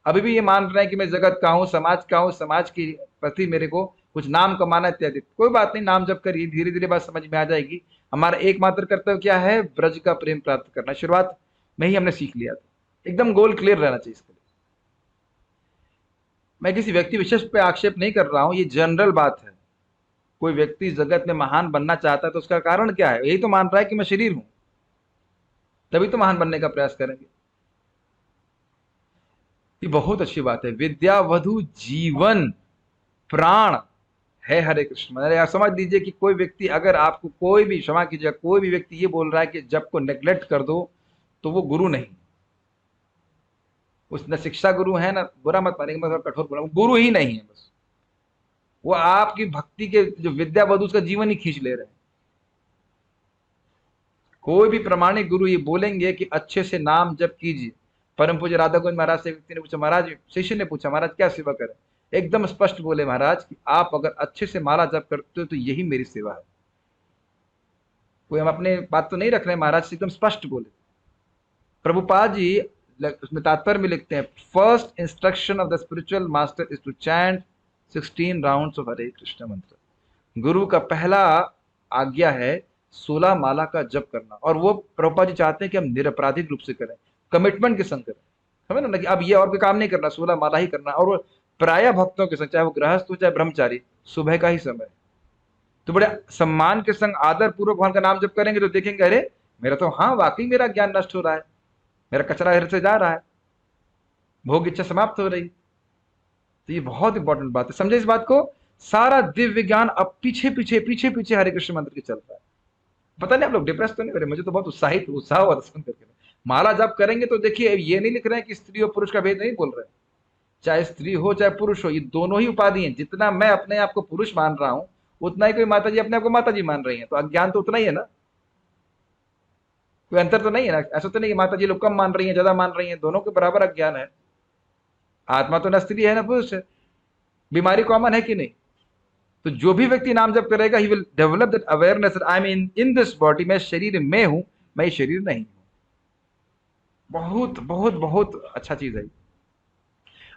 अभी भी ये मान रहे हैं कि मैं जगत का हूँ, समाज का हूँ, समाज के प्रति मेरे को कुछ नाम कमाना इत्यादि। कोई बात नहीं, नाम जब करिए, धीरे धीरे बात समझ में आ जाएगी। हमारा एकमात्र कर्तव्य क्या है? ब्रज का प्रेम प्राप्त करना। शुरुआत में ही हमने सीख लिया था। एकदम गोल क्लियर रहना चाहिए इसके लिए। मैं किसी व्यक्ति विशेष पे आक्षेप नहीं कर रहा हूँ, ये जनरल बात है। कोई व्यक्ति जगत में महान बनना चाहता है तो उसका कारण क्या है? यही तो मान रहा है कि मैं शरीर हूं, तभी तो महान बनने का प्रयास करेंगे। ये बहुत अच्छी बात है। विद्या वधु जीवन प्राण है हरे कृष्ण। मैंने आप समझ लीजिए कि कोई व्यक्ति अगर आपको, कोई भी, क्षमा कीजिएगा, कोई भी व्यक्ति ये बोल रहा है कि जब को नेग्लेक्ट कर दो, तो वो गुरु नहीं। उसने शिक्षा गुरु है ना, बुरा मत मानेंगे, मैं थोड़ा कठोर बोला, गुरु ही नहीं है। बस वो आपकी भक्ति के जो विद्या वधु, उसका जीवन ही खींच ले रहे हैं। कोई भी प्रमाणिक गुरु ये बोलेंगे कि अच्छे से नाम जप कीजिए। परम पूज्य राधा गोविंद महाराज से व्यक्ति ने पूछा, महाराज, शिष्य ने पूछा, महाराज क्या सेवा करें? एकदम स्पष्ट बोले महाराज कि आप अगर अच्छे से माला जप करते हो तो यही मेरी सेवा है। कोई हम अपने बात तो नहीं रख रहे हैं, महाराज से एकदम स्पष्ट बोले। प्रभुपाद जी उसमें तात्पर्य में लिखते हैं, first instruction of the spiritual master is to chant 16 rounds of Hare Krishna mantra. गुरु का पहला आज्ञा है 16 माला का जप करना। और वो प्रभुपाद जी चाहते हैं कि हम निरपराधिक रूप से करें, कमिटमेंट के संग करें। समझ ना कि अब ये और कोई काम नहीं करना, 16 माला ही करना। और वो प्राय भक्तों के संग, चाहे वो गृहस्थ हो चाहे ब्रह्मचारी, सुबह का ही समय। तो बड़े सम्मान के संग आदर पूर्वक भगवान का नाम जप करेंगे तो देखेंगे, अरे मेरा तो, हाँ वाकई मेरा ज्ञान नष्ट हो रहा है, मेरा कचरा हृदय से जा रहा है, भोग इच्छा समाप्त हो रही। तो ये बहुत इंपॉर्टेंट बात है, समझे इस बात को। सारा दिव्य ज्ञान अब पीछे पीछे पीछे पीछे हरे कृष्ण मंत्र के चल रहा है। पता नहीं आप लोग डिप्रेस तो नहीं हो रहे? मुझे तो बहुत उत्साह हुआ सुन करके। माला जप करेंगे तो देखिए, ये नहीं लिख रहे हैं कि स्त्री और पुरुष का भेद नहीं बोल रहे हैं। चाहे स्त्री हो चाहे पुरुष हो, ये दोनों ही उपाधि हैं। जितना मैं अपने आप को पुरुष मान रहा हूं, उतना ही कोई माता जी अपने आप को माता जी मान रही है। तो अज्ञान तो उतना ही है ना, कोई अंतर तो नहीं है ना। ऐसा तो नहीं कि माता जी लोग कम मान रही है, ज्यादा मान रही है, दोनों के बराबर अज्ञान है। आत्मा तो न स्त्री है न पुरुष है, बीमारी कॉमन है कि नहीं? तो जो भी व्यक्ति नाम जप करेगा, he will develop that awareness, I am in this body, मैं शरीर में हूं, मैं शरीर नहीं हूं। बहुत बहुत बहुत अच्छा चीज है।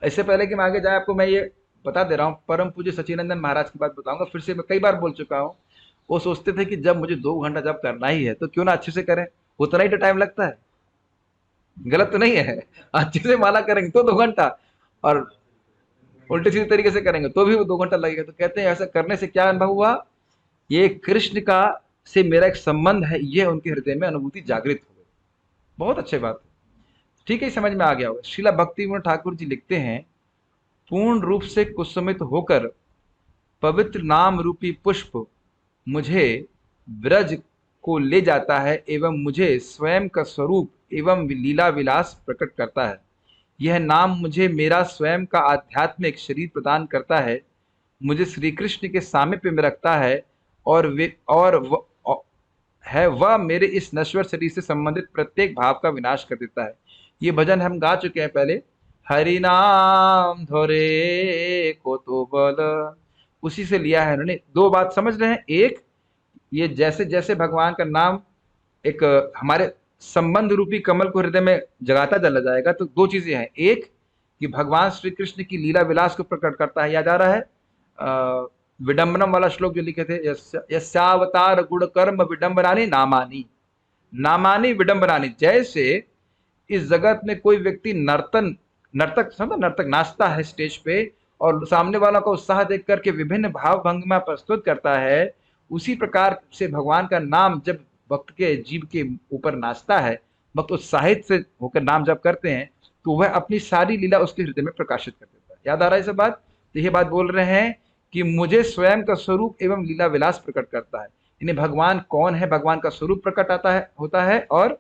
इससे पहले कि मैं आगे जाए, आपको मैं ये बता दे रहा हूँ, परम पूज्य सचिनंदन महाराज की बात बताऊंगा। फिर से मैं कई बार बोल चुका हूँ। वो सोचते थे कि जब मुझे 2 घंटा जब करना ही है तो क्यों ना अच्छे से करें, उतना ही तो टाइम लगता है। गलत तो नहीं है? अच्छे से माला करेंगे तो 2 घंटा, और उल्टे सीधे तरीके से करेंगे तो भी वो 2 घंटा लगेगा। तो कहते हैं ऐसा करने से क्या अनुभव हुआ? ये कृष्ण का से मेरा एक संबंध है, ये उनके हृदय में अनुभूति जागृत हो गई। बहुत अच्छी बात है। ठीक है, समझ में आ गया होगा। श्रीला भक्ति विनोद ठाकुर जी लिखते हैं, पूर्ण रूप से कुसुमित होकर पवित्र नाम रूपी पुष्प मुझे ब्रज को ले जाता है एवं मुझे स्वयं का स्वरूप एवं लीला विलास प्रकट करता है। यह नाम मुझे मेरा स्वयं का आध्यात्मिक शरीर प्रदान करता है, मुझे श्री कृष्ण के सामीप्य में रखता है, और वह मेरे इस नश्वर शरीर से संबंधित प्रत्येक भाव का विनाश कर देता है। ये भजन हम गा चुके हैं पहले, हरि नाम धोरे को तो बल, उसी से लिया है उन्होंने। दो बात समझ रहे हैं, एक ये जैसे जैसे भगवान का नाम एक हमारे संबंध रूपी कमल को हृदय में जगाता चला जाएगा, तो दो चीजें हैं। एक कि भगवान श्री कृष्ण की लीला विलास को प्रकट करता है। याद आ रहा है विडंबनम वाला श्लोक जो लिखे थे, यस्यावतार गुण कर्म विडंबनानी नामानी, नामानी विडंबनानी। जैसे इस जगत में कोई व्यक्ति नर्तक समझो, नर्तक नाचता है स्टेज पे और सामने वालों का उत्साह देख करके विभिन्न भाव भंगिमा प्रस्तुत करता है, उसी प्रकार से भगवान का नाम जब भक्त के जीव के ऊपर नाचता है, भक्त उत्साहित से होकर नाम जप करते हैं, तो वह अपनी सारी लीला उसके हृदय में प्रकाशित कर देता है। याद आ रहा है सब बात? तो ये बात बोल रहे हैं कि मुझे स्वयं का स्वरूप एवं लीला विलास प्रकट करता है। यानी भगवान कौन है, भगवान का स्वरूप प्रकट आता है होता है, और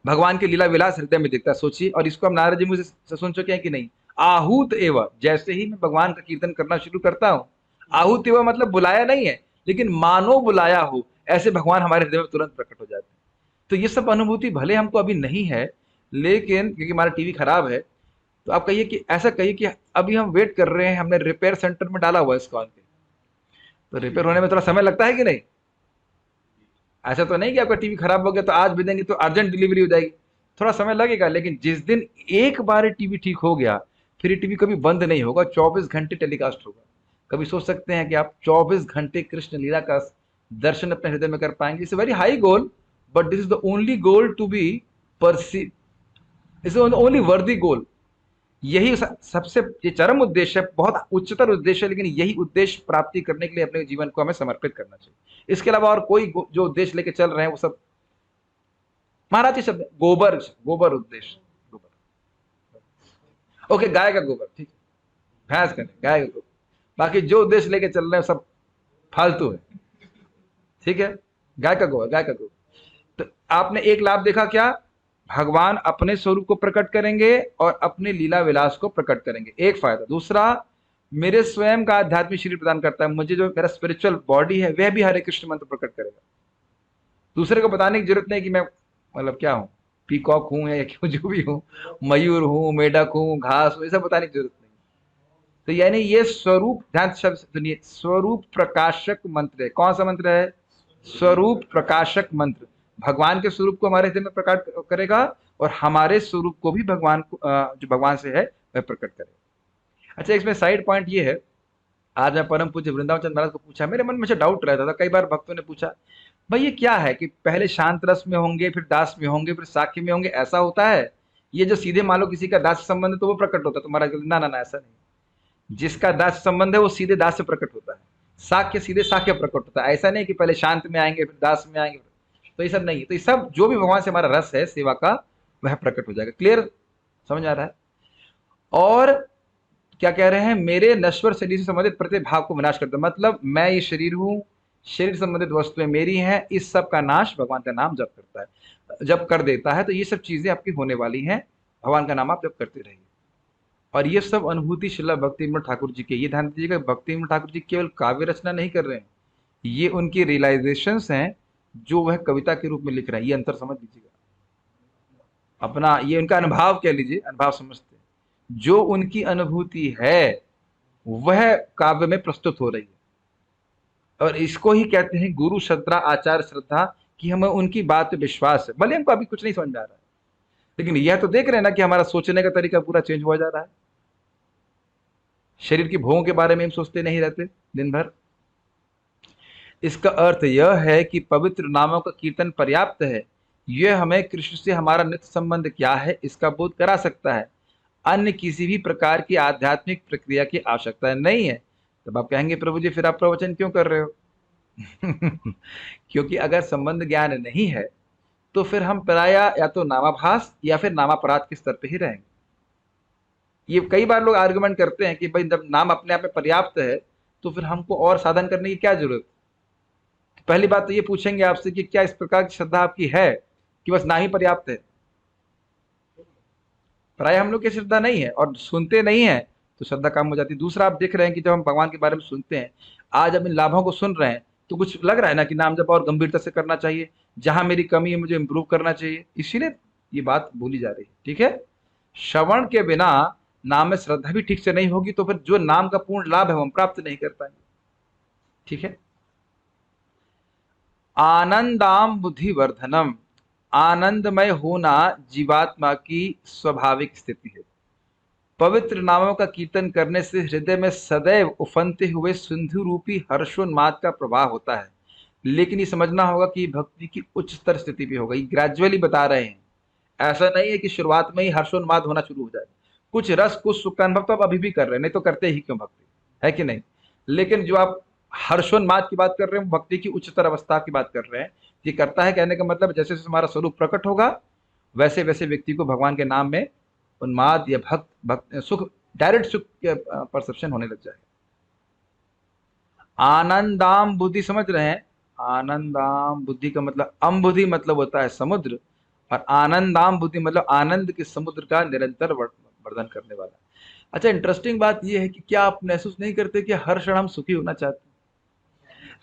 भगवान के लीला विलास हृदय में दिखता है। सोचिए, और इसको हम नारद जी मुझे सुन चुके हैं कि नहीं? आहूत एवं, जैसे ही मैं भगवान का कीर्तन करना शुरू करता हूँ, आहूत एवं मतलब बुलाया नहीं है, लेकिन मानो बुलाया हो, ऐसे भगवान हमारे हृदय में तुरंत प्रकट हो जाते हैं। तो ये सब अनुभूति भले हमको अभी नहीं है, लेकिन क्योंकि हमारा टीवी खराब है, तो आप कहिए कि ऐसा कहिए कि अभी हम वेट कर रहे हैं, हमने रिपेयर सेंटर में डाला हुआ है इसको आके, तो रिपेयर होने में थोड़ा समय लगता है कि नहीं? ऐसा तो नहीं कि आपका टीवी खराब हो गया तो आज भेजेंगे तो अर्जेंट डिलीवरी हो जाएगी, थोड़ा समय लगेगा। लेकिन जिस दिन एक बार टीवी ठीक हो गया, फिर ये टीवी कभी बंद नहीं होगा, 24 घंटे टेलीकास्ट होगा। कभी सोच सकते हैं कि आप 24 घंटे कृष्ण लीला का दर्शन अपने हृदय में कर पाएंगे? It's very high goal, but this is the only goal to be perceive, is only worthy goal. यही सबसे ये चरम उद्देश्य है, बहुत उच्चतर उद्देश्य है, लेकिन यही उद्देश्य प्राप्ति करने के लिए अपने जीवन को हमें समर्पित करना चाहिए। इसके अलावा और कोई जो उद्देश्य लेके चल रहे हैं वो सब महाराज के शब्द, गोबर, गोबर उद्देश्य, गोबर, ओके, गाय का गोबर, ठीक, भैंस का नहीं, गाय का गोबर, बाकी जो उद्देश्य लेके चल रहे हैं सब फालतू है, ठीक है? गाय का गोबर, गाय का गोबर। तो आपने एक लाभ देखा क्या? भगवान अपने स्वरूप को प्रकट करेंगे और अपने लीला विलास को प्रकट करेंगे, एक फायदा। दूसरा, मेरे स्वयं का आध्यात्मिक शरीर प्रदान करता है, मुझे जो मेरा स्पिरिचुअल बॉडी है वह भी हरे कृष्ण मंत्र प्रकट करेगा। दूसरे को बताने की जरूरत नहीं कि मैं मतलब क्या हूँ, पीकॉक हूं या क्यों जो भी हूँ, मयूर हूँ, मेढक हूँ, घास हूँ, ये सब बताने की जरूरत नहीं। तो यानी ये स्वरूप, ध्यान शब्द सुनिए, स्वरूप प्रकाशक मंत्र है। कौन सा मंत्र है? स्वरूप प्रकाशक मंत्र। भगवान के स्वरूप को हमारे हृदय में प्रकट करेगा और हमारे स्वरूप को भी भगवान को जो भगवान से है वह प्रकट करेगा। अच्छा, इसमें साइड पॉइंट ये है, आज मैं परम पूज्य वृंदावन चंद्र महाराज को पूछा, मेरे मन में से डाउट रहता था, कई बार भक्तों ने पूछा, भाई ये क्या है कि पहले शांत रस में होंगे, फिर दास में होंगे, फिर साख्य में होंगे, ऐसा होता है? ये जो सीधे मान लो किसी का दास संबंध है तो वो प्रकट होता है? तो महाराज ना ना ना, ऐसा नहीं। जिसका दास संबंध है वो सीधे दास से प्रकट होता है, साख्य सीधे साख्य प्रकट होता है। ऐसा नहीं कि पहले शांत में आएंगे फिर दास में आएंगे, तो ये सब नहीं है। तो ये सब जो भी भगवान से हमारा रस है सेवा का, वह प्रकट हो जाएगा। क्लियर, समझ आ रहा है? और क्या कह रहे हैं? मेरे नश्वर शरीर से संबंधित प्रत्येक भाव को विनाश करता, मतलब मैं ये शरीर हूं, शरीर संबंधित वस्तुएं मेरी हैं, इस सब का नाश भगवान का नाम जप करता है, जब कर देता है। तो ये सब चीजें आपकी होने वाली हैं, भगवान का नाम आप जब करते रहिए। और ये सब अनुभूति श्रील भक्ति विनोद ठाकुर जी के, ये ध्यान दीजिएगा, भक्ति विनोद ठाकुर जी केवल काव्य रचना नहीं कर रहे हैं, ये उनकी रियलाइजेशंस हैं जो वह कविता के रूप में लिख रहे हैं। ये अंतर समझ लीजिएगा अपना, ये उनका अनुभव कह लीजिए, अनुभव समझते हैं, जो उनकी अनुभूति है वह काव्य में प्रस्तुत हो रही है। और इसको ही कहते हैं गुरु श्रद्धा, आचार्य श्रद्धा, कि हमें उनकी बात पे विश्वास है, भले हमको अभी कुछ नहीं समझ में आ रहा है, लेकिन यह तो देख रहे हैं ना कि हमारा सोचने का तरीका पूरा चेंज हुआ जा रहा है। शरीर की भोगों के बारे में हम सोचते नहीं रहते दिन भर। इसका अर्थ यह है कि पवित्र नामों का कीर्तन पर्याप्त है, यह हमें कृष्ण से हमारा नित्य संबंध क्या है इसका बोध करा सकता है, अन्य किसी भी प्रकार की आध्यात्मिक प्रक्रिया की आवश्यकता नहीं है। तब आप कहेंगे प्रभु जी फिर आप प्रवचन क्यों कर रहे हो? क्योंकि अगर संबंध ज्ञान नहीं है तो फिर हम प्राया या तो नामाभास या फिर नामापराध के स्तर पे ही रहेंगे। ये कई बार लोग आर्गुमेंट करते हैं कि भाई जब नाम अपने आप में पर्याप्त है तो फिर हमको और साधन करने की क्या जरूरत? पहली बात तो ये पूछेंगे आपसे कि क्या इस प्रकार की श्रद्धा आपकी है कि बस ना ही पर्याप्त है? प्राय हम लोग की श्रद्धा नहीं है और सुनते नहीं है तो श्रद्धा कम हो जाती है। दूसरा, आप देख रहे हैं कि जब हम भगवान के बारे में सुनते हैं, आज हम इन लाभों को सुन रहे हैं, तो कुछ लग रहा है ना कि नाम जप और गंभीरता से करना चाहिए, जहां मेरी कमी है मुझे इंप्रूव करना चाहिए, इसीलिए ये बात भूली जा रही है। ठीक है, श्रवण के बिना नाम में श्रद्धा भी ठीक से नहीं होगी तो फिर जो नाम का पूर्ण लाभ है वो हम प्राप्त नहीं कर पाएंगे। ठीक है, आनंदाम बुद्धि वर्धनम, आनंदमय होना जीवात्मा की स्वाभाविक स्थिति है। पवित्र नामों का कीर्तन करने से हृदय में सदैव उफनते हुए सिंधु रूपी हर्षोन्माद का प्रवाह होता है। लेकिन ये समझना होगा कि भक्ति की उच्च स्तर स्थिति भी होगा, ये ग्रेजुअली बता रहे हैं। ऐसा नहीं है कि शुरुआत में ही हर्षोन्माद होना शुरू हो जाए, कुछ रस कुछ सुख का अनुभव तो आप अभी भी कर रहे हैं, नहीं तो करते ही क्यों भक्ति, है कि नहीं? लेकिन जो आप हर्षोन्माद की बात कर रहे हैं, भक्ति की उच्चतर अवस्था की बात कर रहे हैं, ये करता है कहने का मतलब जैसे जैसे हमारा स्वरूप प्रकट होगा वैसे वैसे व्यक्ति को भगवान के नाम में उन्माद या भक्त भक्त सुख, डायरेक्ट सुख के परसेप्शन होने लग जाएगा। आनंदाम बुद्धि समझ रहे हैं? आनंदाम बुद्धि का मतलब, अम बुद्धि मतलब होता है समुद्र, और आनंदाम बुद्धि मतलब आनंद के समुद्र का निरंतर वर्धन करने वाला। अच्छा, इंटरेस्टिंग बात यह है कि क्या आप महसूस नहीं करते कि हर क्षण हम सुखी होना चाहते हैं,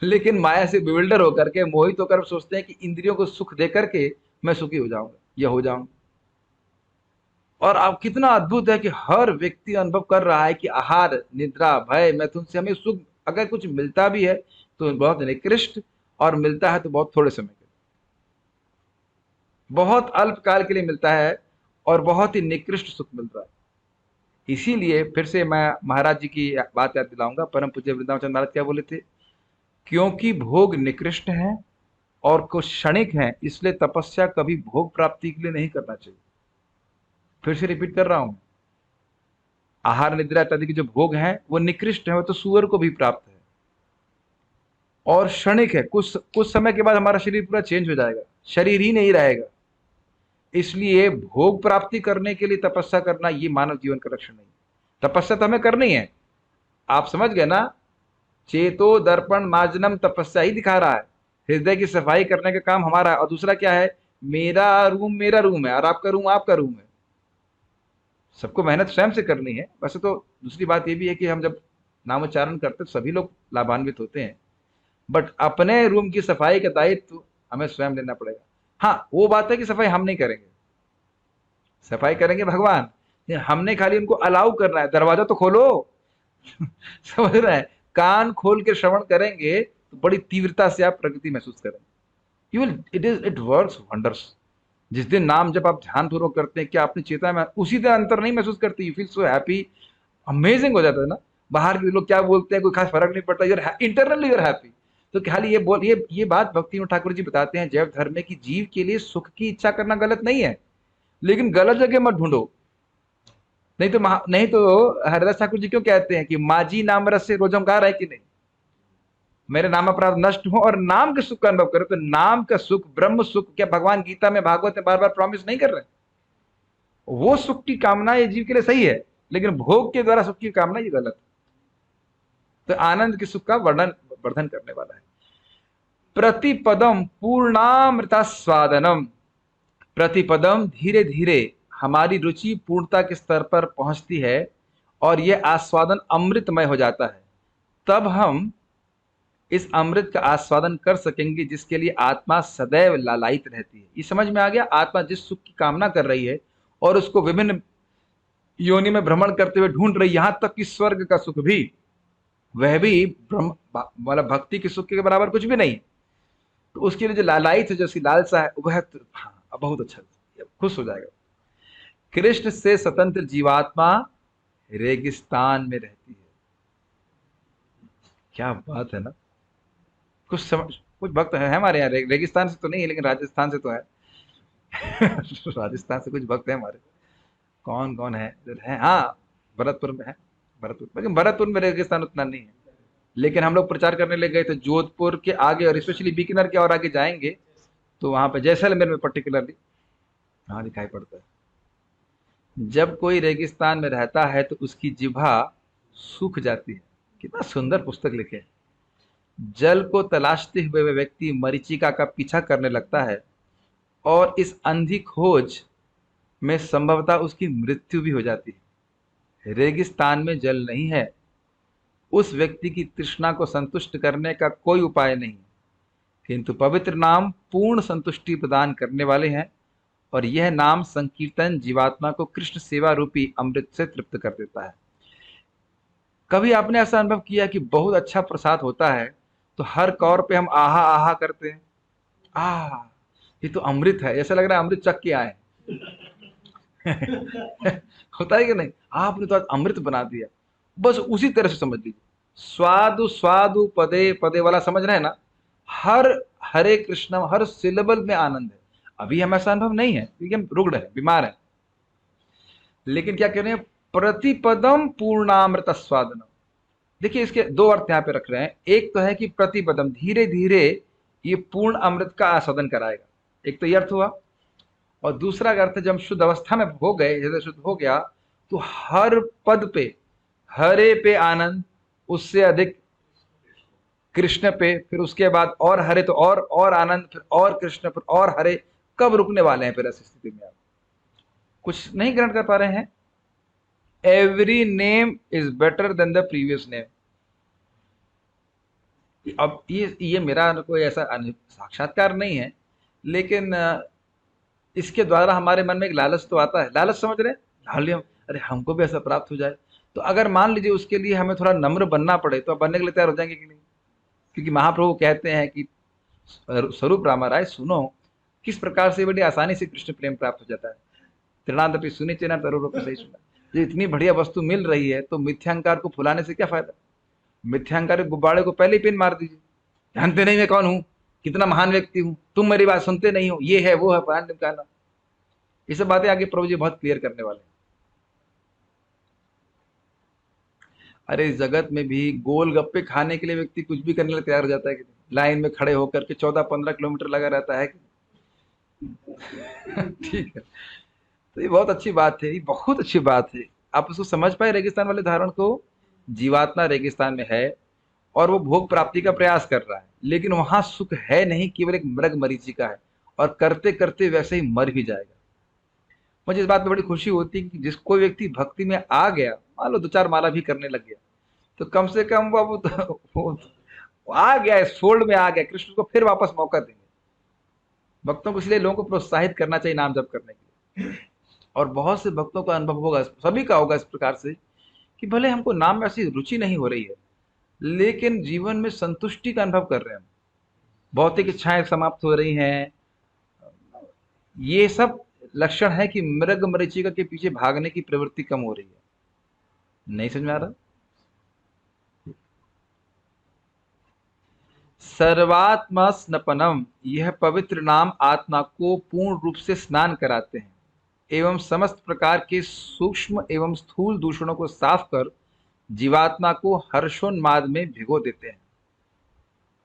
लेकिन माया से बिविल्डर होकर के, मोहित होकर सोचते हैं कि इंद्रियों को सुख दे करके मैं सुखी हो जाऊंगा या हो जाऊंगा। और अब कितना अद्भुत है कि हर व्यक्ति अनुभव कर रहा है कि आहार, निद्रा, भय, मैथुन से हमें सुख अगर कुछ मिलता भी है तो बहुत निकृष्ट, और मिलता है तो बहुत थोड़े समय के लिए, बहुत अल्प काल के लिए मिलता है और बहुत ही निकृष्ट सुख मिल रहा है। इसीलिए फिर से मैं महाराज जी की बात याद दिलाऊंगा, परम पूज्य वृंदावन चंद्र महाराज क्या बोले थे, क्योंकि भोग निकृष्ट हैं और कुछ क्षणिक हैं, इसलिए तपस्या कभी भोग प्राप्ति के लिए नहीं करना चाहिए। फिर से रिपीट कर रहा हूं, आहार, निद्रा इत्यादि के जो भोग हैं वो निकृष्ट है, वो तो सूअर को भी प्राप्त है और क्षणिक है। कुछ कुछ समय के बाद हमारा शरीर पूरा चेंज हो जाएगा, शरीर ही नहीं रहेगा। इसलिए भोग प्राप्ति करने के लिए तपस्या करना ये मानव जीवन का लक्ष्य नहीं। तपस्या तो हमें करनी है, आप समझ गए ना? चेतो दर्पण मार्जनम तपस्या ही दिखा रहा है, हृदय की सफाई करने का काम हमारा है। और दूसरा क्या है, मेरा रूम है और आपका रूम आपका रूम है। सबको मेहनत स्वयं से करनी है। वैसे तो दूसरी बात ये भी है कि हम जब नामोच्चारण करते तो सभी लोग लाभान्वित होते हैं, बट अपने रूम की सफाई का दायित्व हमें स्वयं लेना पड़ेगा। हाँ, वो बात है कि सफाई हम नहीं करेंगे, सफाई करेंगे भगवान, हमने खाली उनको अलाउ करना है, दरवाजा तो खोलो। समझ रहे हैं? कान खोल के श्रवण करेंगे तो बड़ी तीव्रता से आप प्रगति महसूस करेंगे। You will, it works wonders. जिस दिन नाम जब आप ध्यान पूर्वक करते हैं, क्या अपनी चेतना में उसी दिन अंतर नहीं महसूस करते? You feel so happy, amazing हो जाता है ना। बाहर के लोग क्या बोलते हैं कोई खास फर्क नहीं पड़ता, यूर इंटरनली यूर हैप्पी। तो खाली ये बात भक्ति ठाकुर जी बताते हैं जैव धर्म में कि जीव के लिए सुख की इच्छा करना गलत नहीं है, लेकिन गलत जगह मत ढूंढो। नहीं तो हरिदास ठाकुर जी क्यों कहते हैं कि माजी नाम रस से रोजम गा रहे कि नहीं, मेरे नाम अपराध नष्ट हो और नाम के सुख का अनुभव करो। तो नाम का सुख, ब्रह्म सुख, क्या भगवान गीता में, भागवत में बार बार प्रॉमिस नहीं कर रहे? वो सुख की कामना ये जीव के लिए सही है, लेकिन भोग के द्वारा सुख की कामना ये गलत है। तो आनंद के सुख का वर्धन करने वाला है। प्रतिपदम पूर्णामृता स्वादनम, प्रतिपदम धीरे धीरे हमारी रुचि पूर्णता के स्तर पर पहुंचती है और यह आस्वादन अमृतमय हो जाता है। तब हम इस अमृत का आस्वादन कर सकेंगे जिसके लिए आत्मा सदैव लालायित रहती है। ये समझ में आ गया? आत्मा जिस सुख की कामना कर रही है और उसको विभिन्न योनि में भ्रमण करते हुए ढूंढ रही, यहां तक कि स्वर्ग का सुख भी, वह भी ब्रह्म मतलब भक्ति के सुख के बराबर कुछ भी नहीं। तो उसके लिए जो लालायित है, जो उसकी लालसा है, वह हाँ, बहुत अच्छा, खुश हो जाएगा। कृष्ण से स्वतंत्र जीवात्मा रेगिस्तान में रहती है। क्या बात है ना। कुछ भक्त है हमारे यहाँ, रेगिस्तान से तो नहीं है लेकिन राजस्थान से तो है। राजस्थान से कुछ भक्त है हमारे। कौन कौन है इधर है? हाँ, भरतपुर में है। भरतपुर, लेकिन भरतपुर में रेगिस्तान उतना नहीं है। लेकिन हम लोग प्रचार करने लग गए तो जोधपुर के आगे और स्पेशली बीकानेर के और आगे जाएंगे तो वहां पे जैसलमेर में पर्टिकुलरली हाँ दिखाई पड़ता है। जब कोई रेगिस्तान में रहता है तो उसकी जिह्वा सूख जाती है। कितना सुंदर पुस्तक लिखे। जल को तलाशते हुए वह व्यक्ति मरीचिका का पीछा करने लगता है और इस अंधी खोज में संभवतः उसकी मृत्यु भी हो जाती है। रेगिस्तान में जल नहीं है, उस व्यक्ति की तृष्णा को संतुष्ट करने का कोई उपाय नहीं, किंतु पवित्र नाम पूर्ण संतुष्टि प्रदान करने वाले हैं और यह नाम संकीर्तन जीवात्मा को कृष्ण सेवा रूपी अमृत से तृप्त कर देता है। कभी आपने ऐसा अनुभव किया कि बहुत अच्छा प्रसाद होता है तो हर कौर पे हम आहा आहा करते हैं, आ ये तो अमृत है, ऐसा लग रहा है अमृत चख के आए। होता है कि नहीं? आपने तो आज अमृत बना दिया। बस उसी तरह से समझ लीजिए, स्वादु स्वादु पदे पदे वाला समझ रहे हैं ना। हर हरे कृष्ण हर सिलेबल में आनंद है। अभी हम ऐसा अनुभव नहीं है क्योंकि हम रुग्ण है, बीमार है। लेकिन क्या कह रहे हैं, प्रतिपदम पूर्णामृत स्वादनम। देखिए इसके दो अर्थ यहाँ पे रख रहे हैं। एक तो है कि प्रतिपदम धीरे धीरे ये पूर्ण अमृत का आस्वादन कराएगा। एक तो ये अर्थ हुआ, और दूसरा अर्थ जब हम शुद्ध अवस्था में हो गए, हृदय शुद्ध हो गया, तो हर पद पे, हरे पे आनंद, उससे अधिक कृष्ण पे, फिर उसके बाद और हरे तो और आनंद, फिर और कृष्ण, फिर और हरे। कब रुकने वाले हैं फिर ऐसी स्थिति में? आप कुछ नहीं ग्रहण कर पा रहे हैं? Every name is better than the previous name. अब ये मेरा कोई ऐसा साक्षात्कार नहीं है, लेकिन इसके द्वारा हमारे मन में एक लालच तो आता है। लालच समझ रहे हैं? हम अरे हमको भी ऐसा प्राप्त हो जाए। तो अगर मान लीजिए उसके लिए हमें थोड़ा नम्र बनना पड़े, तो आप बनने के लिए तैयार हो जाएंगे कि नहीं? क्योंकि महाप्रभु कहते हैं कि स्वरूप रामाराय सुनो, किस प्रकार से बड़ी आसानी से कृष्ण प्रेम प्राप्त हो जाता है। तृणादपि सुनि चेना तरुरूप सही सुना। जो इतनी बढ़िया वस्तु मिल रही है, तो मिथ्यांकार को फुलाने से क्या फायदा? मिथ्यांकार के गुब्बारे को पहले ही पिन मार दीजिए। जानते नहीं मैं कौन हूं, कितना महान व्यक्ति हूं, तुम मेरी बात सुनते नहीं हो, ये है वो है प्राण निकालना। ये सब बातें आगे प्रभु जी बहुत क्लियर करने वाले हैं। अरे इस जगत में भी गोलगप्पे खाने के लिए व्यक्ति कुछ भी करने के लिए तैयार हो जाता है कि लाइन में खड़े होकर के 14-15 किलोमीटर लगा रहता है कि ठीक है। तो ये बहुत अच्छी बात है, ये बहुत अच्छी बात है। आप उसको समझ पाए रेगिस्तान वाले धारण को? जीवात्मा रेगिस्तान में है और वो भोग प्राप्ति का प्रयास कर रहा है, लेकिन वहां सुख है नहीं, केवल एक मृग मरीचिका है, और करते करते वैसे ही मर भी जाएगा। मुझे इस बात में बड़ी खुशी होती है कि जिस कोई व्यक्ति भक्ति में आ गया, मान लो 2-4 माला भी करने लग गया, तो कम से कम वो आ गया, इस फोल्ड में आ गया, कृष्ण को फिर वापस मौका देंगे। भक्तों को इसलिए लोगों को प्रोत्साहित करना चाहिए नाम जप करने के लिए। और बहुत से भक्तों का अनुभव होगा, सभी का होगा इस प्रकार से, कि भले हमको नाम में ऐसी रुचि नहीं हो रही है, लेकिन जीवन में संतुष्टि का अनुभव कर रहे हैं, भौतिक इच्छाएं समाप्त हो रही हैं। ये सब लक्षण है कि मृग मरीचिका के पीछे भागने की प्रवृत्ति कम हो रही है। नहीं समझ में आ रहा? सर्वात्मा स्नपनम, यह पवित्र नाम आत्मा को पूर्ण रूप से स्नान कराते हैं एवं समस्त प्रकार के सूक्ष्म एवं स्थूल दूषणों को साफ कर जीवात्मा को हर्षोन्माद में भिगो देते हैं।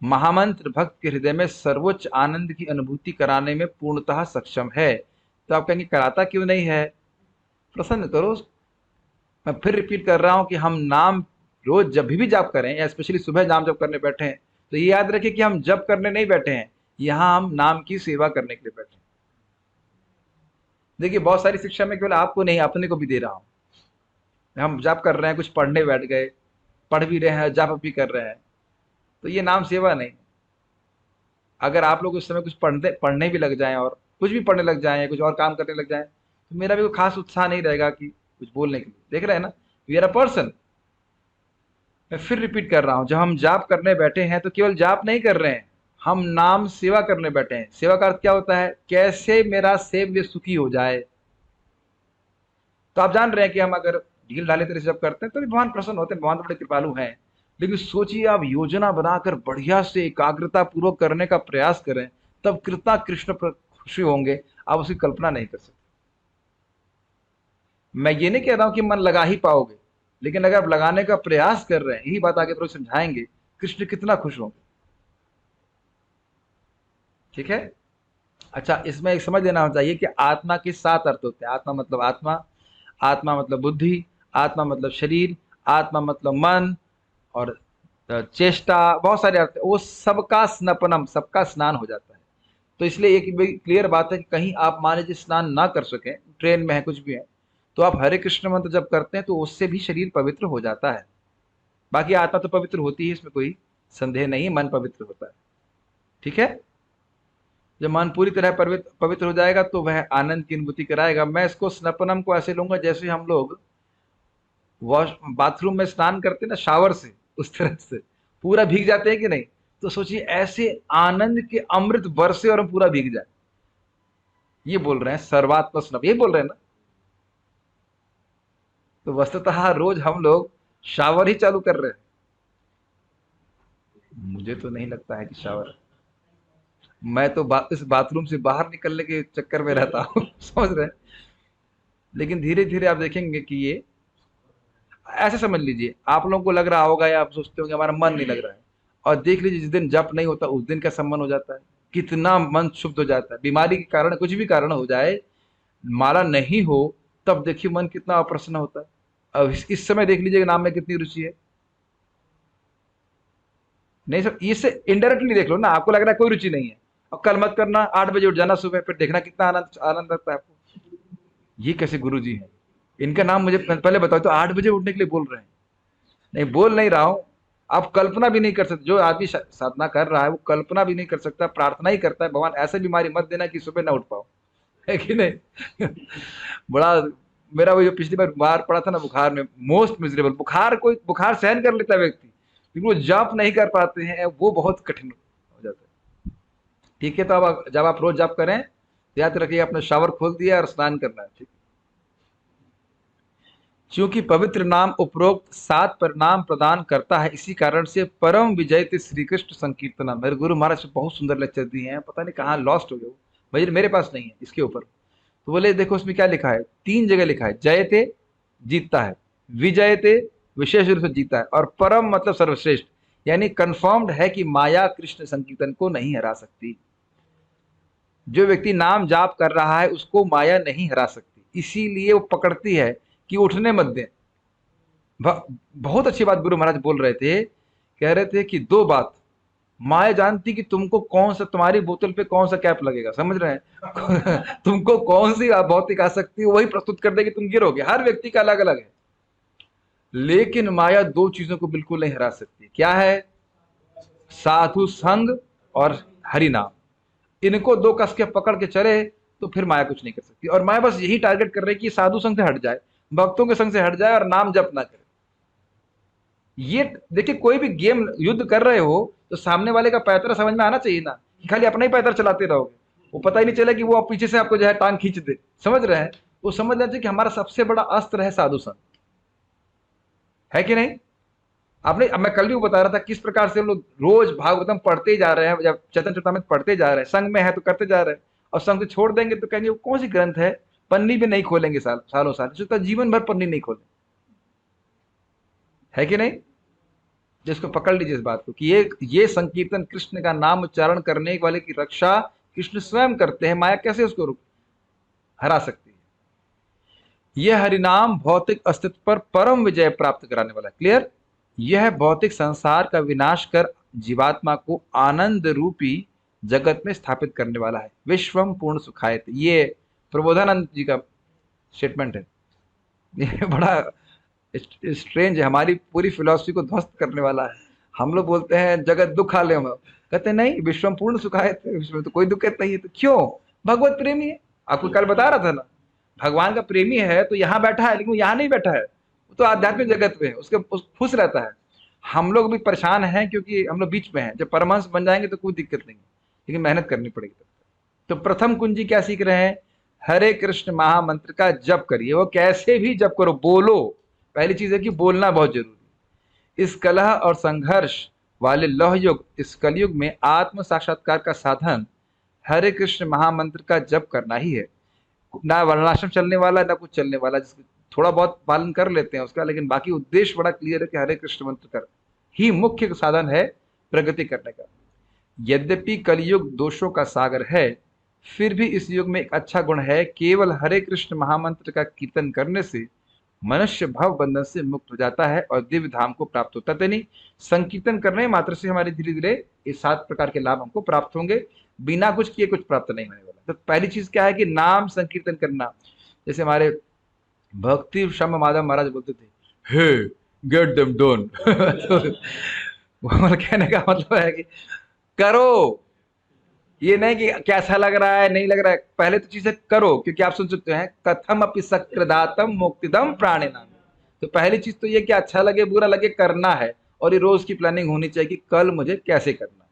महामंत्र भक्त के हृदय में सर्वोच्च आनंद की अनुभूति कराने में पूर्णतः सक्षम है। तो आप कहेंगे कराता क्यों नहीं है? प्रसन्न करो। मैं फिर रिपीट कर रहा हूं कि हम नाम रोज जब भी जाप करें, या स्पेशली सुबह नाम जप करने बैठे हैं, तो ये याद रखिए कि हम जप करने नहीं बैठे हैं, यहां हम नाम की सेवा करने के लिए बैठे हैं। देखिए बहुत सारी शिक्षा में केवल आपको नहीं, अपने को भी दे रहा हूं। हम जाप कर रहे हैं, कुछ पढ़ने बैठ गए, पढ़ भी रहे हैं, जाप भी कर रहे हैं, तो ये नाम सेवा नहीं। अगर आप लोग उस समय कुछ पढ़ने भी लग जाएं, और कुछ भी पढ़ने लग जाएं, कुछ और काम करने लग जाएं, तो मेरा भी कोई खास उत्साह नहीं रहेगा कि कुछ बोलने के लिए। देख रहे हैं ना, वी आर अ पर्सन। मैं फिर रिपीट कर रहा हूं, जब हम जाप करने बैठे हैं तो केवल जाप नहीं कर रहे हैं, हम नाम सेवा करने बैठे हैं। सेवा का अर्थ क्या होता है? कैसे मेरा सेव्य सुखी हो जाए। तो आप जान रहे हैं कि हम अगर ढील ढाले तरह से जब करते हैं तो भी भगवान प्रसन्न होते हैं, भगवान तो बड़े कृपालु हैं। लेकिन सोचिए आप योजना बनाकर बढ़िया से एकाग्रता पूर्वक करने का प्रयास करें, तब कितना कृष्ण पर खुशी होंगे, आप उसकी कल्पना नहीं कर सकते। मैं ये नहीं कह रहा हूं कि मन लगा ही पाओगे, लेकिन अगर आप लगाने का प्रयास कर रहे हैं, यही बात आगे प्रभु समझाएंगे, कृष्ण कितना खुश होंगे। ठीक है? अच्छा, इसमें एक समझ लेना चाहिए कि आत्मा के 7 अर्थ होते हैं। आत्मा मतलब आत्मा, आत्मा मतलब बुद्धि, आत्मा मतलब शरीर, आत्मा मतलब मन, और चेष्टा, बहुत सारे अर्थ। वो सबका स्नपनम, सबका स्नान हो जाता है। तो इसलिए एक क्लियर बात है कि कहीं आप मान लीजिए स्नान ना कर सकें, ट्रेन में है, कुछ भी है, तो आप हरे कृष्ण मंत्र जब करते हैं तो उससे भी शरीर पवित्र हो जाता है। बाकी आत्मा तो पवित्र होती है, इसमें कोई संदेह नहीं, मन पवित्र होता है। ठीक है? जब मन पूरी तरह पवित्र हो जाएगा तो वह आनंद की अनुभूति कराएगा। मैं इसको स्नपनम को ऐसे लूंगा जैसे हम लोग वॉश बाथरूम में स्नान करते हैं ना, शावर से, उस तरह से पूरा भीग जाते हैं कि नहीं? तो सोचिए ऐसे आनंद के अमृत बरसे और हम पूरा भीग जाए। ये बोल रहे हैं सर्वात्म स्नप, ये बोल रहे हैं ना। तो वस्तुतः रोज हम लोग शावर ही चालू कर रहे हैं। मुझे तो नहीं लगता है कि शावर, मैं तो इस बाथरूम से बाहर निकलने के चक्कर में रहता हूँ समझ रहे हैं? लेकिन धीरे धीरे आप देखेंगे कि ये ऐसे समझ लीजिए, आप लोगों को लग रहा होगा या आप सोचते होंगे हमारा मन नहीं लग रहा है, और देख लीजिए जिस दिन जप नहीं होता उस दिन क्या सम्मान हो जाता है, कितना मन शुद्ध हो जाता है। बीमारी के कारण कुछ भी कारण हो जाए, माला नहीं हो, तब देखिए मन कितना अप्रसन्न होता है। अब इस समय देख लीजिए नाम में कितनी रुचि है। नहीं सर, इससे इनडायरेक्टली देख लो ना, आपको लग रहा है कोई रुचि नहीं है, और कल मत करना, 8 बजे उठ जाना सुबह, फिर देखना कितना आनंद आनंद आता है आपको। ये कैसे गुरु जी हैं? इनका नाम मुझे पहले बताओ, तो 8 बजे उठने के लिए बोल रहे हैं? नहीं, बोल नहीं रहा हूँ। आप कल्पना भी नहीं कर सकते, जो आदमी साधना कर रहा है वो कल्पना भी नहीं कर सकता, प्रार्थना ही करता है, भगवान ऐसे बीमारी मत देना कि सुबह ना उठ पाओ, है कि नहीं? बड़ा, मेरा वो जो पिछली बार बीमार पड़ा था ना बुखार में, मोस्ट मिजरेबल बुखार, कोई बुखार सहन कर लेता है व्यक्ति, लेकिन वो जप नहीं कर पाते हैं, वो बहुत कठिन हो जाता है। ठीक है, तो अब जब आप रोज जप करें तो याद रखिए अपने शावर खोल दिया और स्नान करना है। ठीक, क्योंकि पवित्र नाम उपरोक्त 7 परिणाम प्रदान करता है, इसी कारण से परम विजय श्री कृष्ण संकीर्तना। मेरे गुरु महाराज बहुत सुंदर लेक्चर दिए हैं, पता नहीं कहाँ लॉस्ट हो गए वो, मेरे पास नहीं है इसके ऊपर। तो बोले देखो उसमें क्या लिखा है, 3 जगह लिखा है, जयते जीतता है, विजयते विशेष रूप से जीता है, और परम मतलब सर्वश्रेष्ठ, यानी कंफर्म्ड है कि माया कृष्ण संकीर्तन को नहीं हरा सकती। जो व्यक्ति नाम जाप कर रहा है उसको माया नहीं हरा सकती, इसीलिए वो पकड़ती है कि उठने मत दें। बहुत अच्छी बात गुरु महाराज बोल रहे थे, कह रहे थे कि 2 बात, माया जानती कि तुमको कौन सा, तुम्हारी बोतल पे कौन सा कैप लगेगा, समझ रहे हैं? तुमको कौन सी भौतिक आसक्ति वही प्रस्तुत कर देगी, तुम गिरोगे, हर व्यक्ति का अलग अलग है। लेकिन माया 2 चीजों को बिल्कुल नहीं हरा सकती, क्या है? साधु संग और हरि नाम। इनको 2 कस के पकड़ के चले तो फिर माया कुछ नहीं कर सकती। और माया बस यही टारगेट कर रही है कि साधु संग से हट जाए, भक्तों के संग से हट जाए और नाम जप ना करे। ये देखिए, कोई भी गेम युद्ध कर रहे हो तो सामने वाले का पैतरा समझ में आना चाहिए ना, कि खाली अपना ही पैतरा चलाते रहोगे, वो पता ही नहीं चले कि वो आप पीछे से आपको जो है टांग खींच दे, समझ रहे हैं? वो समझ लेते कि हमारा सबसे बड़ा अस्त्र है साधु संग, है कि नहीं? आपने, अब मैं कल भी बता रहा था किस प्रकार से हम लोग रोज भागवतम पढ़ते जा रहे हैं, जब चैतन्य चरितामृत पढ़ते जा रहे हैं, संग में है तो करते जा रहे हैं, और संग से छोड़ देंगे तो कहेंगे वो कौन सी ग्रंथ है, पन्नी भी नहीं खोलेंगे, सालों साल, सोचता जीवन भर पन्नी नहीं खोले, है कि नहीं? जिसको पकड़ लीजिए इस बात को कि ये संकीर्तन, कृष्ण का नाम उच्चारण करने वाले की रक्षा कृष्ण स्वयं करते हैं, माया कैसे उसको हरा सकती है? यह हरिनाम भौतिक अस्तित्व पर परम विजय प्राप्त कराने वाला है। क्लियर? यह भौतिक संसार का विनाश कर जीवात्मा को आनंद रूपी जगत में स्थापित करने वाला है। विश्वम पूर्ण सुखायत, ये प्रबोधानंद जी का स्टेटमेंट है। ये बड़ा स्ट्रेंज है, हमारी पूरी फिलॉसफी को ध्वस्त करने वाला है। हम लोग बोलते हैं जगत दुख हाले में, कहते हैं नहीं, विश्वम पूर्ण सुखायत, विश्व में तो कोई दुख नहीं है। तो क्यों? भगवत प्रेमी है, आपको कल बता रहा था ना, भगवान का प्रेमी है तो यहाँ बैठा है, लेकिन वो यहाँ नहीं बैठा है, वो तो आध्यात्मिक जगत में है, उसके खुश रहता है। हम लोग भी परेशान हैं क्योंकि हम लोग बीच में हैं, जब परमहंस बन जाएंगे तो कोई दिक्कत नहीं है, लेकिन मेहनत करनी पड़ेगी। तो प्रथम कुंजी क्या सीख रहे हैं? हरे कृष्ण महामंत्र का जप करिए। वो कैसे भी जप करो, बोलो, पहली चीज है कि बोलना बहुत जरूरी। इस कलह और संघर्ष वाले लौह युग, इस कलयुग में आत्म साक्षात्कार का साधन हरे कृष्ण महामंत्र का जप करना ही है। ना वर्णाश्रम चलने वाला, ना कुछ चलने वाला, जिसको थोड़ा बहुत पालन कर लेते हैं उसका, लेकिन बाकी उद्देश्य बड़ा क्लियर है कि हरे कृष्ण मंत्र कर ही मुख्य साधन है प्रगति करने का। यद्यपि कलयुग दोषों का सागर है, फिर भी इस युग में एक अच्छा गुण है, केवल हरे कृष्ण महामंत्र का कीर्तन करने से मनुष्य भव बंधन से मुक्त हो जाता है और दिव्य धाम को प्राप्त होता है। नहीं, संकीर्तन करने मात्र से हमारे धीरे धीरे ये 7 प्रकार के लाभ हमको प्राप्त होंगे, बिना कुछ किए कुछ प्राप्त नहीं होने वाला। तो पहली चीज क्या है कि नाम संकीर्तन करना। जैसे हमारे भक्ति श्याम माधव महाराज बोलते थे, हे गेट देम डन। तो कहने का मतलब है कि करो, ये नहीं कि कैसा लग रहा है नहीं लग रहा है, पहले तो चीजें करो, क्योंकि आप सुन सकते हैं कथम अपि सक्रदातम मुक्तिदम प्राणे नाम। तो पहली चीज तो ये कि अच्छा लगे बुरा लगे करना है, और ये रोज की प्लानिंग होनी चाहिए कि कल मुझे कैसे करना है।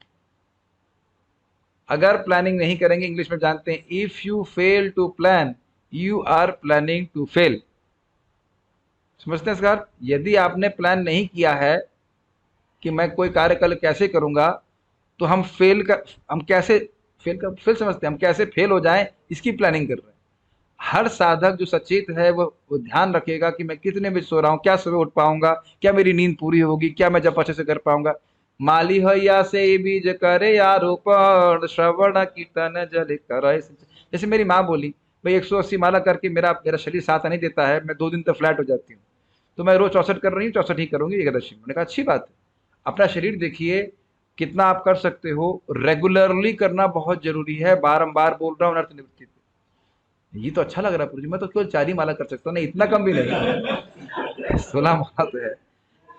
अगर प्लानिंग नहीं करेंगे, इंग्लिश में जानते हैं, if you fail to plan you are planning to fail. समझते हैं सर? यदि आपने प्लान नहीं किया है कि मैं कोई कार्य कल कैसे करूंगा, तो हम कैसे फेल समझते हैं, हम कैसे फेल हो जाएं इसकी प्लानिंग कर रहे हैं। हर साधक जो सचेत है वो ध्यान रखेगा कि मैं कितने बजे सो रहा हूँ, क्या सुबह उठ पाऊंगा, क्या मेरी नींद पूरी होगी, क्या मैं जब अच्छे से कर पाऊंगा। माली हैया से बीज करे आरोपण, श्रवण कीर्तन जल करे सिंचन। जैसे मेरी माँ बोली, भाई 180 माला करके मेरा मेरा शरीर साथ नहीं देता है, मैं 2 दिन तक फ्लैट हो जाती हूँ, तो मैं रोज 64 कर रही हूँ, 64 ही करूंगी एकादशी में। मैंने कहा अच्छी बात है, अपना शरीर देखिए कितना आप कर सकते हो, रेगुलरली करना बहुत जरूरी है। बारंबार बोल रहा हूँ अनर्थ निवृत्ति पे। ये तो अच्छा लग रहा है प्रभु जी, मैं तो केवल 4 ही माला कर सकता हूँ। नहीं, इतना कम भी नहीं, 16 माला तो है।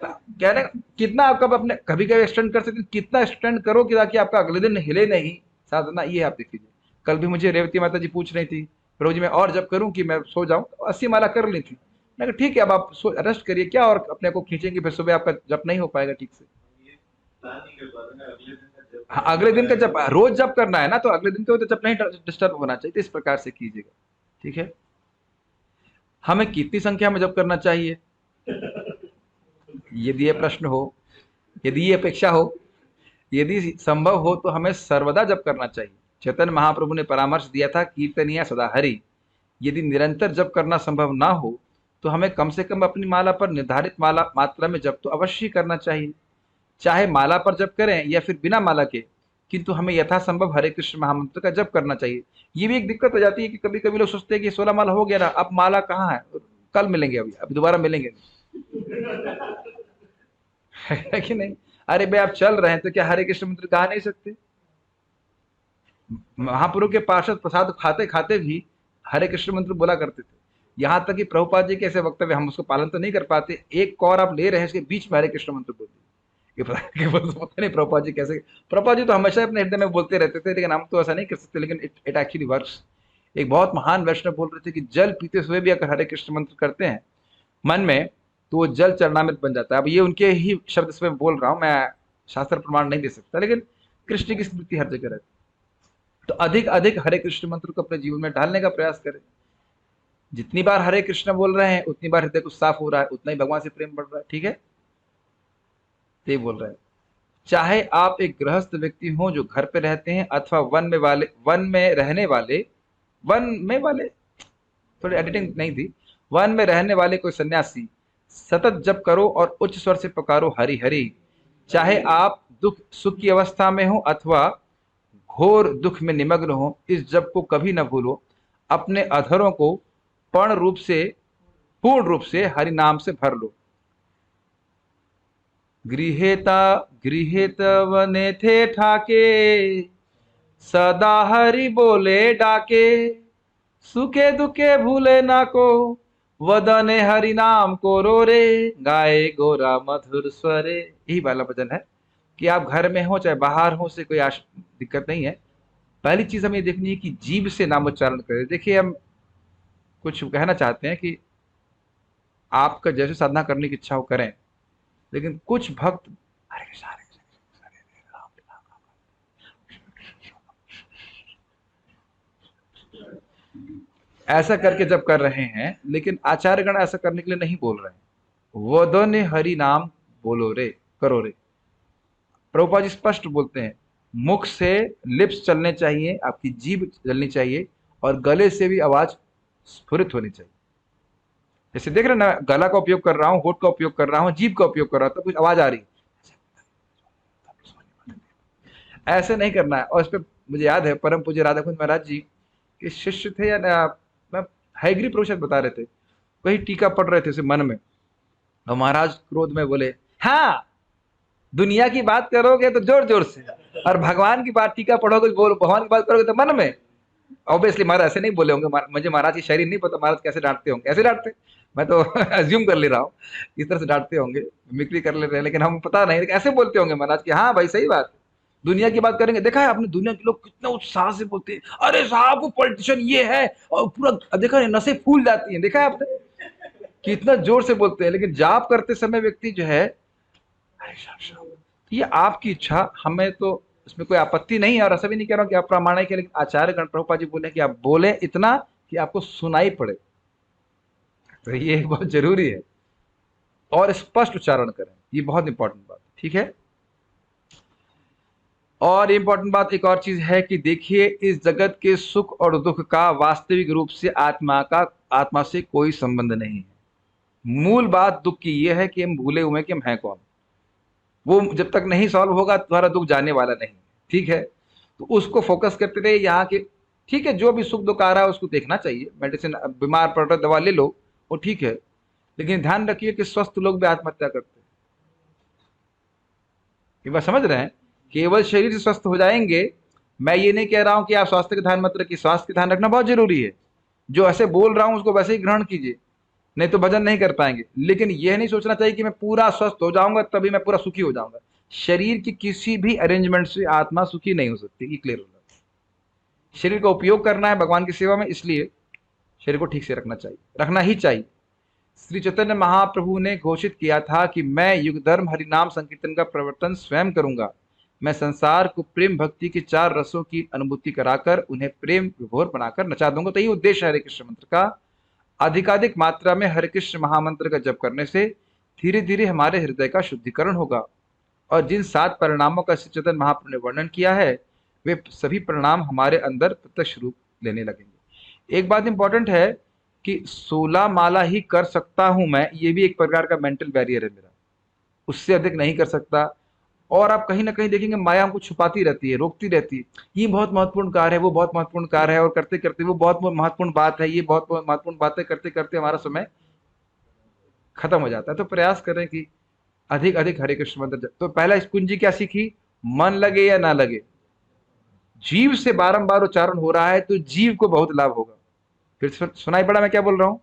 कह रहे कितना आप कब अपने कभी कभी एक्सटेंड कर सकते हैं, कितना एक्सटेंड करो कि ताकि आपका अगले दिन हिले नहीं साधना। ये आप देख लीजिए, कल भी मुझे रेवती माता जी पूछ रही थी, प्रभु जी मैं और जब करूं कि मैं सो जाऊं, 80 माला कर ली थी। मैं कहा ठीक है, अब आप रेस्ट करिए, क्या और अपने को खींचेंगे, फिर सुबह आपका जप नहीं हो पाएगा ठीक से। हाँ, अगले दिन का जप रोज जप करना है ना, तो अगले दिन का तो जप नहीं डिस्टर्ब होना चाहिए, तो इस प्रकार से कीजिएगा। ठीक है, हमें कितनी संख्या में जप करना चाहिए, यदि ये प्रश्न हो, यदि ये अपेक्षा हो, यदि संभव हो तो हमें सर्वदा जप करना चाहिए। चैतन्य महाप्रभु ने परामर्श दिया था, कीर्तनिया सदा हरि। यदि निरंतर जप करना संभव ना हो तो हमें कम से कम अपनी माला पर निर्धारित माला मात्रा में जप तो अवश्य ही करना चाहिए, चाहे माला पर जप करें या फिर बिना माला के, किंतु हमें यथासंभव हरे कृष्ण महामंत्र का जप करना चाहिए। ये भी एक दिक्कत हो जाती है कि कभी कभी लोग सोचते हैं कि 16 माला हो गया ना, अब माला कहाँ है, कल मिलेंगे, अभी अभी दोबारा मिलेंगे है कि नहीं? अरे भाई आप चल रहे हैं तो क्या हरे कृष्ण मंत्र गा नहीं सकते? महाप्रभु के पार्षद प्रसाद खाते खाते भी हरे कृष्ण मंत्र बोला करते थे। यहाँ तक कि प्रभुपाद जी के ऐसे वक्तव्य, हम उसको पालन तो नहीं कर पाते, एक कौर आप ले रहे हैं, इसके बीच में हरे कृष्ण मंत्र बोल दिए। पता नहीं प्रभुपाद जी कैसे, प्रभुपाद जी तो हमेशा अपने हृदय में बोलते रहते थे, लेकिन हम तो ऐसा नहीं कर सकते, लेकिन इट एक्चुअली वर्क्स। एक बहुत महान वैष्णव बोल रहे थे कि जल पीते हुए भी अगर हरे कृष्ण मंत्र करते हैं मन में, तो वो जल चरणामृत बन जाता है। अब ये उनके ही शब्द से मैं बोल रहा हूँ, मैं शास्त्र प्रमाण नहीं दे सकता, लेकिन कृष्ण की स्मृति हर जगह रहती है। तो अधिक अधिक हरे कृष्ण मंत्र को अपने जीवन में ढालने का प्रयास करें। जितनी बार हरे कृष्ण बोल रहे हैं उतनी बार हृदय को साफ हो रहा है, उतना ही भगवान से प्रेम बढ़ रहा है। ठीक है, तो ये बोल रहे हैं, चाहे आप एक गृहस्थ व्यक्ति हो जो घर पे रहते हैं, अथवा वन में रहने वाले, वन में वाले, थोड़ी एडिटिंग नहीं थी, वन में रहने वाले कोई सन्यासी, सतत जप करो और उच्च स्वर से पुकारो हरि हरि। चाहे आप दुख सुख की अवस्था में हो अथवा घोर दुख में निमग्न हो, इस जप को कभी न भूलो। अपने अधरों को पूर्ण रूप से हरि नाम से भर लो। गृहेत वने थे ठाके, सदा हरि बोले डाके, सुखे दुखे भूले ना को, वदने हरि नाम को रो रे, गाए गोरा मधुर स्वरे। यही वाला भजन है कि आप घर में हो चाहे बाहर हो, से कोई दिक्कत नहीं है। पहली चीज हमें देखनी है कि जीभ से नामोच्चारण करें। देखिए, हम कुछ कहना चाहते हैं कि आपका जैसे साधना करने की इच्छा हो करें, लेकिन कुछ भक्त हरे कृष्ण हरे कृष्ण हरे हरे राम राम राम, ऐसा करके जब कर रहे हैं, लेकिन आचार्यगण ऐसा करने के लिए नहीं बोल रहे हैं। वो ने हरि नाम बोलो रे, करो रे। प्रभुपाद जी स्पष्ट बोलते हैं, मुख से लिप्स चलने चाहिए, आपकी जीभ चलनी चाहिए, और गले से भी आवाज स्फुरित होनी चाहिए। जैसे देख रहे ना, गला का उपयोग कर रहा हूँ, होठ का उपयोग कर रहा हूँ, जीभ का उपयोग कर रहा हूँ, तो कुछ आवाज आ रही है, ऐसे नहीं करना है। और इस पे मुझे याद है परम पूज्य राधाकुंज महाराज जी के शिष्य थे, या मैं हैग्री प्रोषद बता रहे थे, वही टीका पढ़ रहे थे उसे मन में, और महाराज क्रोध में बोले, हाँ दुनिया की बात करोगे तो जोर जोर से, और भगवान की बात टीका पढ़ोगे, बोल भगवान की बात करोगे तो मन में। ऑब्वियसली महाराज ऐसे नहीं बोले होंगे, मुझे महाराज की शैली नहीं पता, महाराज कैसे डांटते होंगे, ऐसे डांटते, मैं तो अज्यूम कर ले रहा हूँ इस तरह से डांटते होंगे, मिक्री कर ले रहे हैं, लेकिन हम पता नहीं, लेकिन ऐसे बोलते होंगे महाराज की, हाँ भाई सही बात, दुनिया की बात करेंगे। देखा है आपने दुनिया के लोग कितना उत्साह से बोलते हैं, अरे साहब वो पॉलिटिशियन ये है, और पूरा देखा है नसें फूल जाती हैं, देखा है आपने कितना जोर से बोलते हैं। लेकिन जाप करते समय व्यक्ति जो है, ये आपकी इच्छा, हमें तो इसमें कोई आपत्ति नहीं है, और ऐसा भी नहीं कह रहा हूं कि आप प्रामाणिक है, लेकिन आचार्य गण प्रभुपाद जी बोले कि आप बोले इतना कि आपको सुनाई पड़े, तो ये एक बहुत जरूरी है, और स्पष्ट उच्चारण करें, ये बहुत इंपॉर्टेंट बात। ठीक है, और इंपॉर्टेंट बात एक और चीज है कि देखिए, इस जगत के सुख और दुख का वास्तविक रूप से आत्मा से कोई संबंध नहीं है। मूल बात दुख की यह है कि हम भूले हुए कि हम हैं कौन। वो जब तक नहीं सॉल्व होगा तुम्हारा दुख जाने वाला नहीं। ठीक है, तो उसको फोकस करते रहे यहाँ के। ठीक है, जो भी सुख दुख आ रहा है उसको देखना चाहिए, मेडिसिन, बीमार पड़ रहा है दवा ले लो, वो ठीक है, लेकिन ध्यान रखिए कि स्वस्थ लोग भी आत्महत्या करते हैं। ये बात समझ रहे हैं? केवल शरीर से स्वस्थ हो जाएंगे, मैं ये नहीं कह रहा हूं कि आप स्वास्थ्य का ध्यान मत रखिए, स्वास्थ्य का ध्यान रखना बहुत जरूरी है। जो ऐसे बोल रहा हूं उसको वैसे ही ग्रहण कीजिए, नहीं तो भजन नहीं कर पाएंगे। लेकिन यह नहीं सोचना चाहिए कि मैं पूरा स्वस्थ हो जाऊंगा तभी मैं पूरा सुखी हो जाऊंगा। शरीर की किसी भी अरेंजमेंट से आत्मा सुखी नहीं हो सकती, ये क्लियर होगा। शरीर का उपयोग करना है भगवान की सेवा में, इसलिए शरीर को ठीक से रखना चाहिए, रखना ही चाहिए। श्री चैतन्य महाप्रभु ने घोषित किया था कि मैं युग धर्म हरिनाम संकीर्तन का प्रवर्तन स्वयं करूंगा। मैं संसार को प्रेम भक्ति के चार रसों की अनुभूति कराकर उन्हें प्रेम विभोर बनाकर नचा दूंगा। तो यही उद्देश्य है हरे कृष्ण मंत्र का। अधिकाधिक मात्रा में हरे कृष्ण महामंत्र का जप करने से धीरे धीरे हमारे हृदय का शुद्धिकरण होगा, और जिन 7 परिणामों का श्री चैतन्य महाप्रभु ने वर्णन किया है वे सभी परिणाम हमारे अंदर प्रत्यक्ष रूप लेने लगेंगे। एक बात इंपॉर्टेंट है कि 16 माला ही कर सकता हूं मैं, ये भी एक प्रकार का मेंटल बैरियर है मेरा, उससे अधिक नहीं कर सकता। और आप कहीं ना कहीं देखेंगे माया हमको छुपाती रहती है, रोकती रहती है, ये बहुत महत्वपूर्ण कार्य है, वो बहुत महत्वपूर्ण कार्य है, और करते करते वो बहुत महत्वपूर्ण बात है, ये बहुत महत्वपूर्ण बात है, करते करते हमारा समय खत्म हो जाता है। तो प्रयास करें कि अधिक अधिक हरे कृष्ण मंत्र तो पहला कुंजी क्या सीखी? मन लगे या ना लगे, जीव से बारंबार उच्चारण हो रहा है तो जीव को बहुत लाभ होगा। फिर सुनाई पड़ा मैं क्या बोल रहा हूं?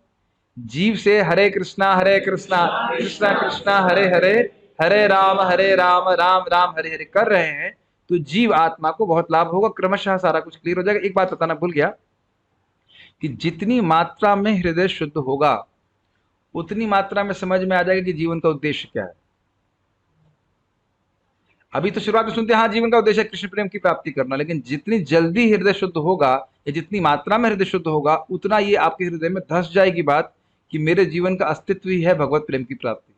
जीव से हरे कृष्णा कृष्णा कृष्णा हरे हरे, हरे राम राम राम हरे हरे कर रहे हैं तो जीव आत्मा को बहुत लाभ होगा। क्रमशः सारा कुछ क्लियर हो जाएगा। एक बात बताना भूल गया कि जितनी मात्रा में हृदय शुद्ध होगा उतनी मात्रा में समझ में आ जाएगा कि जीवन का उद्देश्य क्या है। अभी तो शुरुआत में सुनते हैं हाँ जीवन का उद्देश्य है कृष्ण प्रेम की प्राप्ति करना, लेकिन जितनी जल्दी हृदय शुद्ध होगा या जितनी मात्रा में हृदय शुद्ध होगा उतना ये आपके हृदय में धस जाएगी बात कि मेरे जीवन का अस्तित्व ही है भगवत प्रेम की प्राप्ति।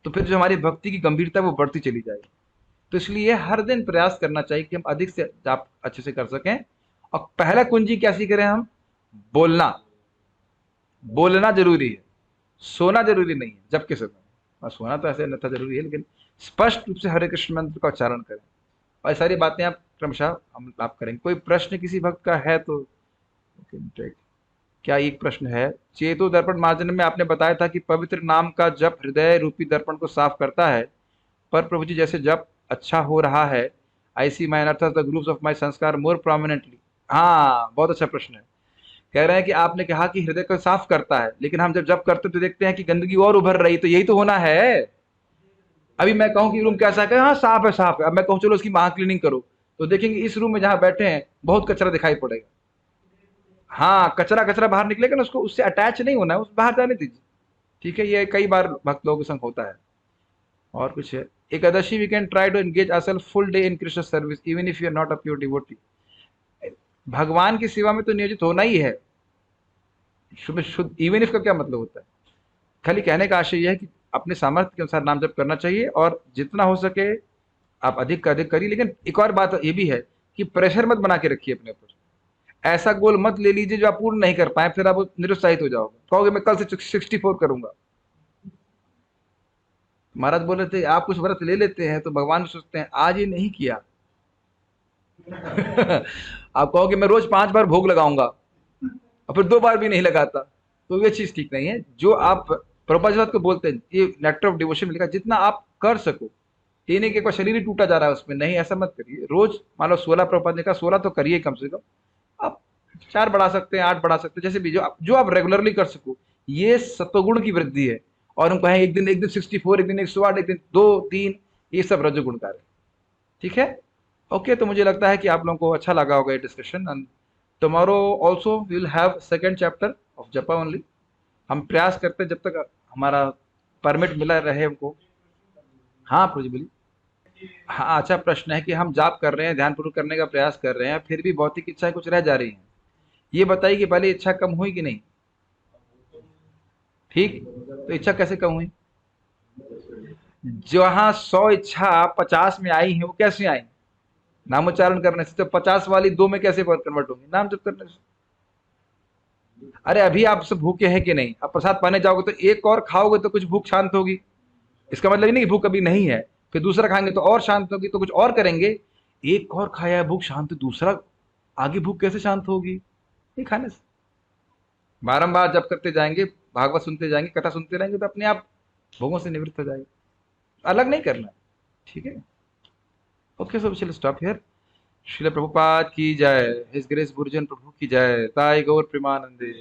तो फिर जो हमारी भक्ति की गंभीरता वो बढ़ती चली जाएगी। तो इसलिए हर दिन प्रयास करना चाहिए कि हम अधिक से जाप अच्छे से कर सकें। और पहला कुंजी क्या सीख रहे हैं हम? बोलना। बोलना जरूरी है, सोना जरूरी नहीं है जब के समय। सोना तो ऐसे अन्यथा जरूरी है, लेकिन स्पष्ट रूप से हरे कृष्ण मंत्र का उच्चारण करें। और सारी बातें आप क्रमशः हम आप करेंगे। कोई प्रश्न किसी भक्त का है तो क्या एक प्रश्न है? चेतो दर्पण मार्जन में आपने बताया था कि पवित्र नाम का जप हृदय रूपी दर्पण को साफ करता है, पर प्रभु जी जैसे जप अच्छा हो रहा है आई सी माई अर्थात द ग्रुप्स ऑफ माई संस्कार मोर प्रोमिनेंटली। हाँ, बहुत अच्छा प्रश्न है। कह रहे हैं कि आपने कहा कि हृदय को साफ करता है, लेकिन हम जब जप करते तो देखते हैं कि गंदगी और उभर रही, तो यही तो होना है। अभी मैं कहूं कि रूम कैसा है, हाँ साफ है साफ है, अब मैं कहूं चलो इसकी महा क्लीनिंग करो, तो देखेंगे इस रूम में जहां बैठे हैं बहुत कचरा दिखाई पड़ेगा। हाँ, कचरा कचरा बाहर निकलेगा ना, उसको उससे अटैच नहीं होना है, उस बाहर जाने दीजिए। ठीक है, ये कई बार भक्त लोगों के संग होता है। और कुछ है? Ekadashi we can try to engage ourselves full day in Krishna service even if you are not a pure devotee. भगवान की सेवा में तो नियोजित होना ही है। शुद्ध शुद्ध इवन इफ का क्या मतलब होता है? खाली कहने का आशय यह है कि अपने सामर्थ्य के अनुसार नाम जप करना चाहिए और जितना हो सके आप अधिक का अधिक करिए। लेकिन एक और बात ये भी है कि प्रेशर मत बना के रखिए अपने ऊपर। ऐसा गोल मत ले लीजिए जो आप पूर्ण नहीं कर पाए, फिर आप निरुत्साहित हो जाओगे, कहोगे मैं कल से 64 करूंगा। महाराज बोल रहे थे आप कुछ व्रत ले लेते हैं तो भगवान सोचते हैं आज ये नहीं किया। आप कहोगे मैं रोज 5 बार भोग लगाऊंगा और फिर 2 बार भी नहीं लगाता, तो ये चीज ठीक नहीं है। जो आप प्रभुपाद को बोलते हैं, ये नेक्टर ऑफ डिवोशन में लिखा, जितना आप कर सको। ये नहीं कि कोई शरीर ही टूटा जा रहा है उसमें, नहीं, ऐसा मत करिए। रोज मान लो 16 प्रभुपाद ने कहा 16 तो करिए कम से कम। आप 4 बढ़ा सकते हैं, 8 बढ़ा सकते हैं, जैसे भी जो आप रेगुलरली कर सको। ये सत्वगुण की वृद्धि है। और हम कहें एक दिन 64, एक दिन 108, एक दिन 2 3, ये सब रजोगुण कार्य। ठीक है, ओके। तो मुझे लगता है कि आप लोगों को अच्छा लगा होगा ये discussion. And tomorrow also we will have second chapter of japa only. हम प्रयास करते हैं जब तक हमारा परमिट मिला रहे हमको। हाँ प्रभु बोलिए। हाँ, अच्छा प्रश्न है कि हम जाप कर रहे हैं, ध्यानपूर्वक करने का प्रयास कर रहे हैं, फिर भी भौतिक इच्छाएं कुछ रह जा रही हैं। ये बताइए कि पहले इच्छा कम हुई कि नहीं? ठीक, तो इच्छा कैसे कम हुई? जहां 100 इच्छा 50 में आई है, वो कैसे आई? नामोच्चारण करने से। तो 50 वाली 2 में कैसे कन्वर्ट होंगी? नाम जप करने से। अरे अभी आप सब भूखे हैं कि नहीं? अब प्रसाद पाने जाओगे तो एक और खाओगे तो कुछ भूख शांत होगी। इसका मतलब नहीं कि भूख अभी नहीं है, फिर दूसरा खाएंगे तो और शांत होगी, तो कुछ और करेंगे। एक और खाया है, भूख शांत, दूसरा आगे भूख कैसे शांत होगी? ये खाने से बारंबार जप करते जाएंगे, भागवत सुनते जाएंगे, कथा सुनते रहेंगे, तो अपने आप भोगों से निवृत्त हो जाएंगे। अलग नहीं करना, ठीक है? ओके, सो चलो स्टॉप हियर। श्रील प्रभुपाद की जय, हिज ग्रेस गुरुजन प्रभु की जय, ताई गौर प्रेमानंदे।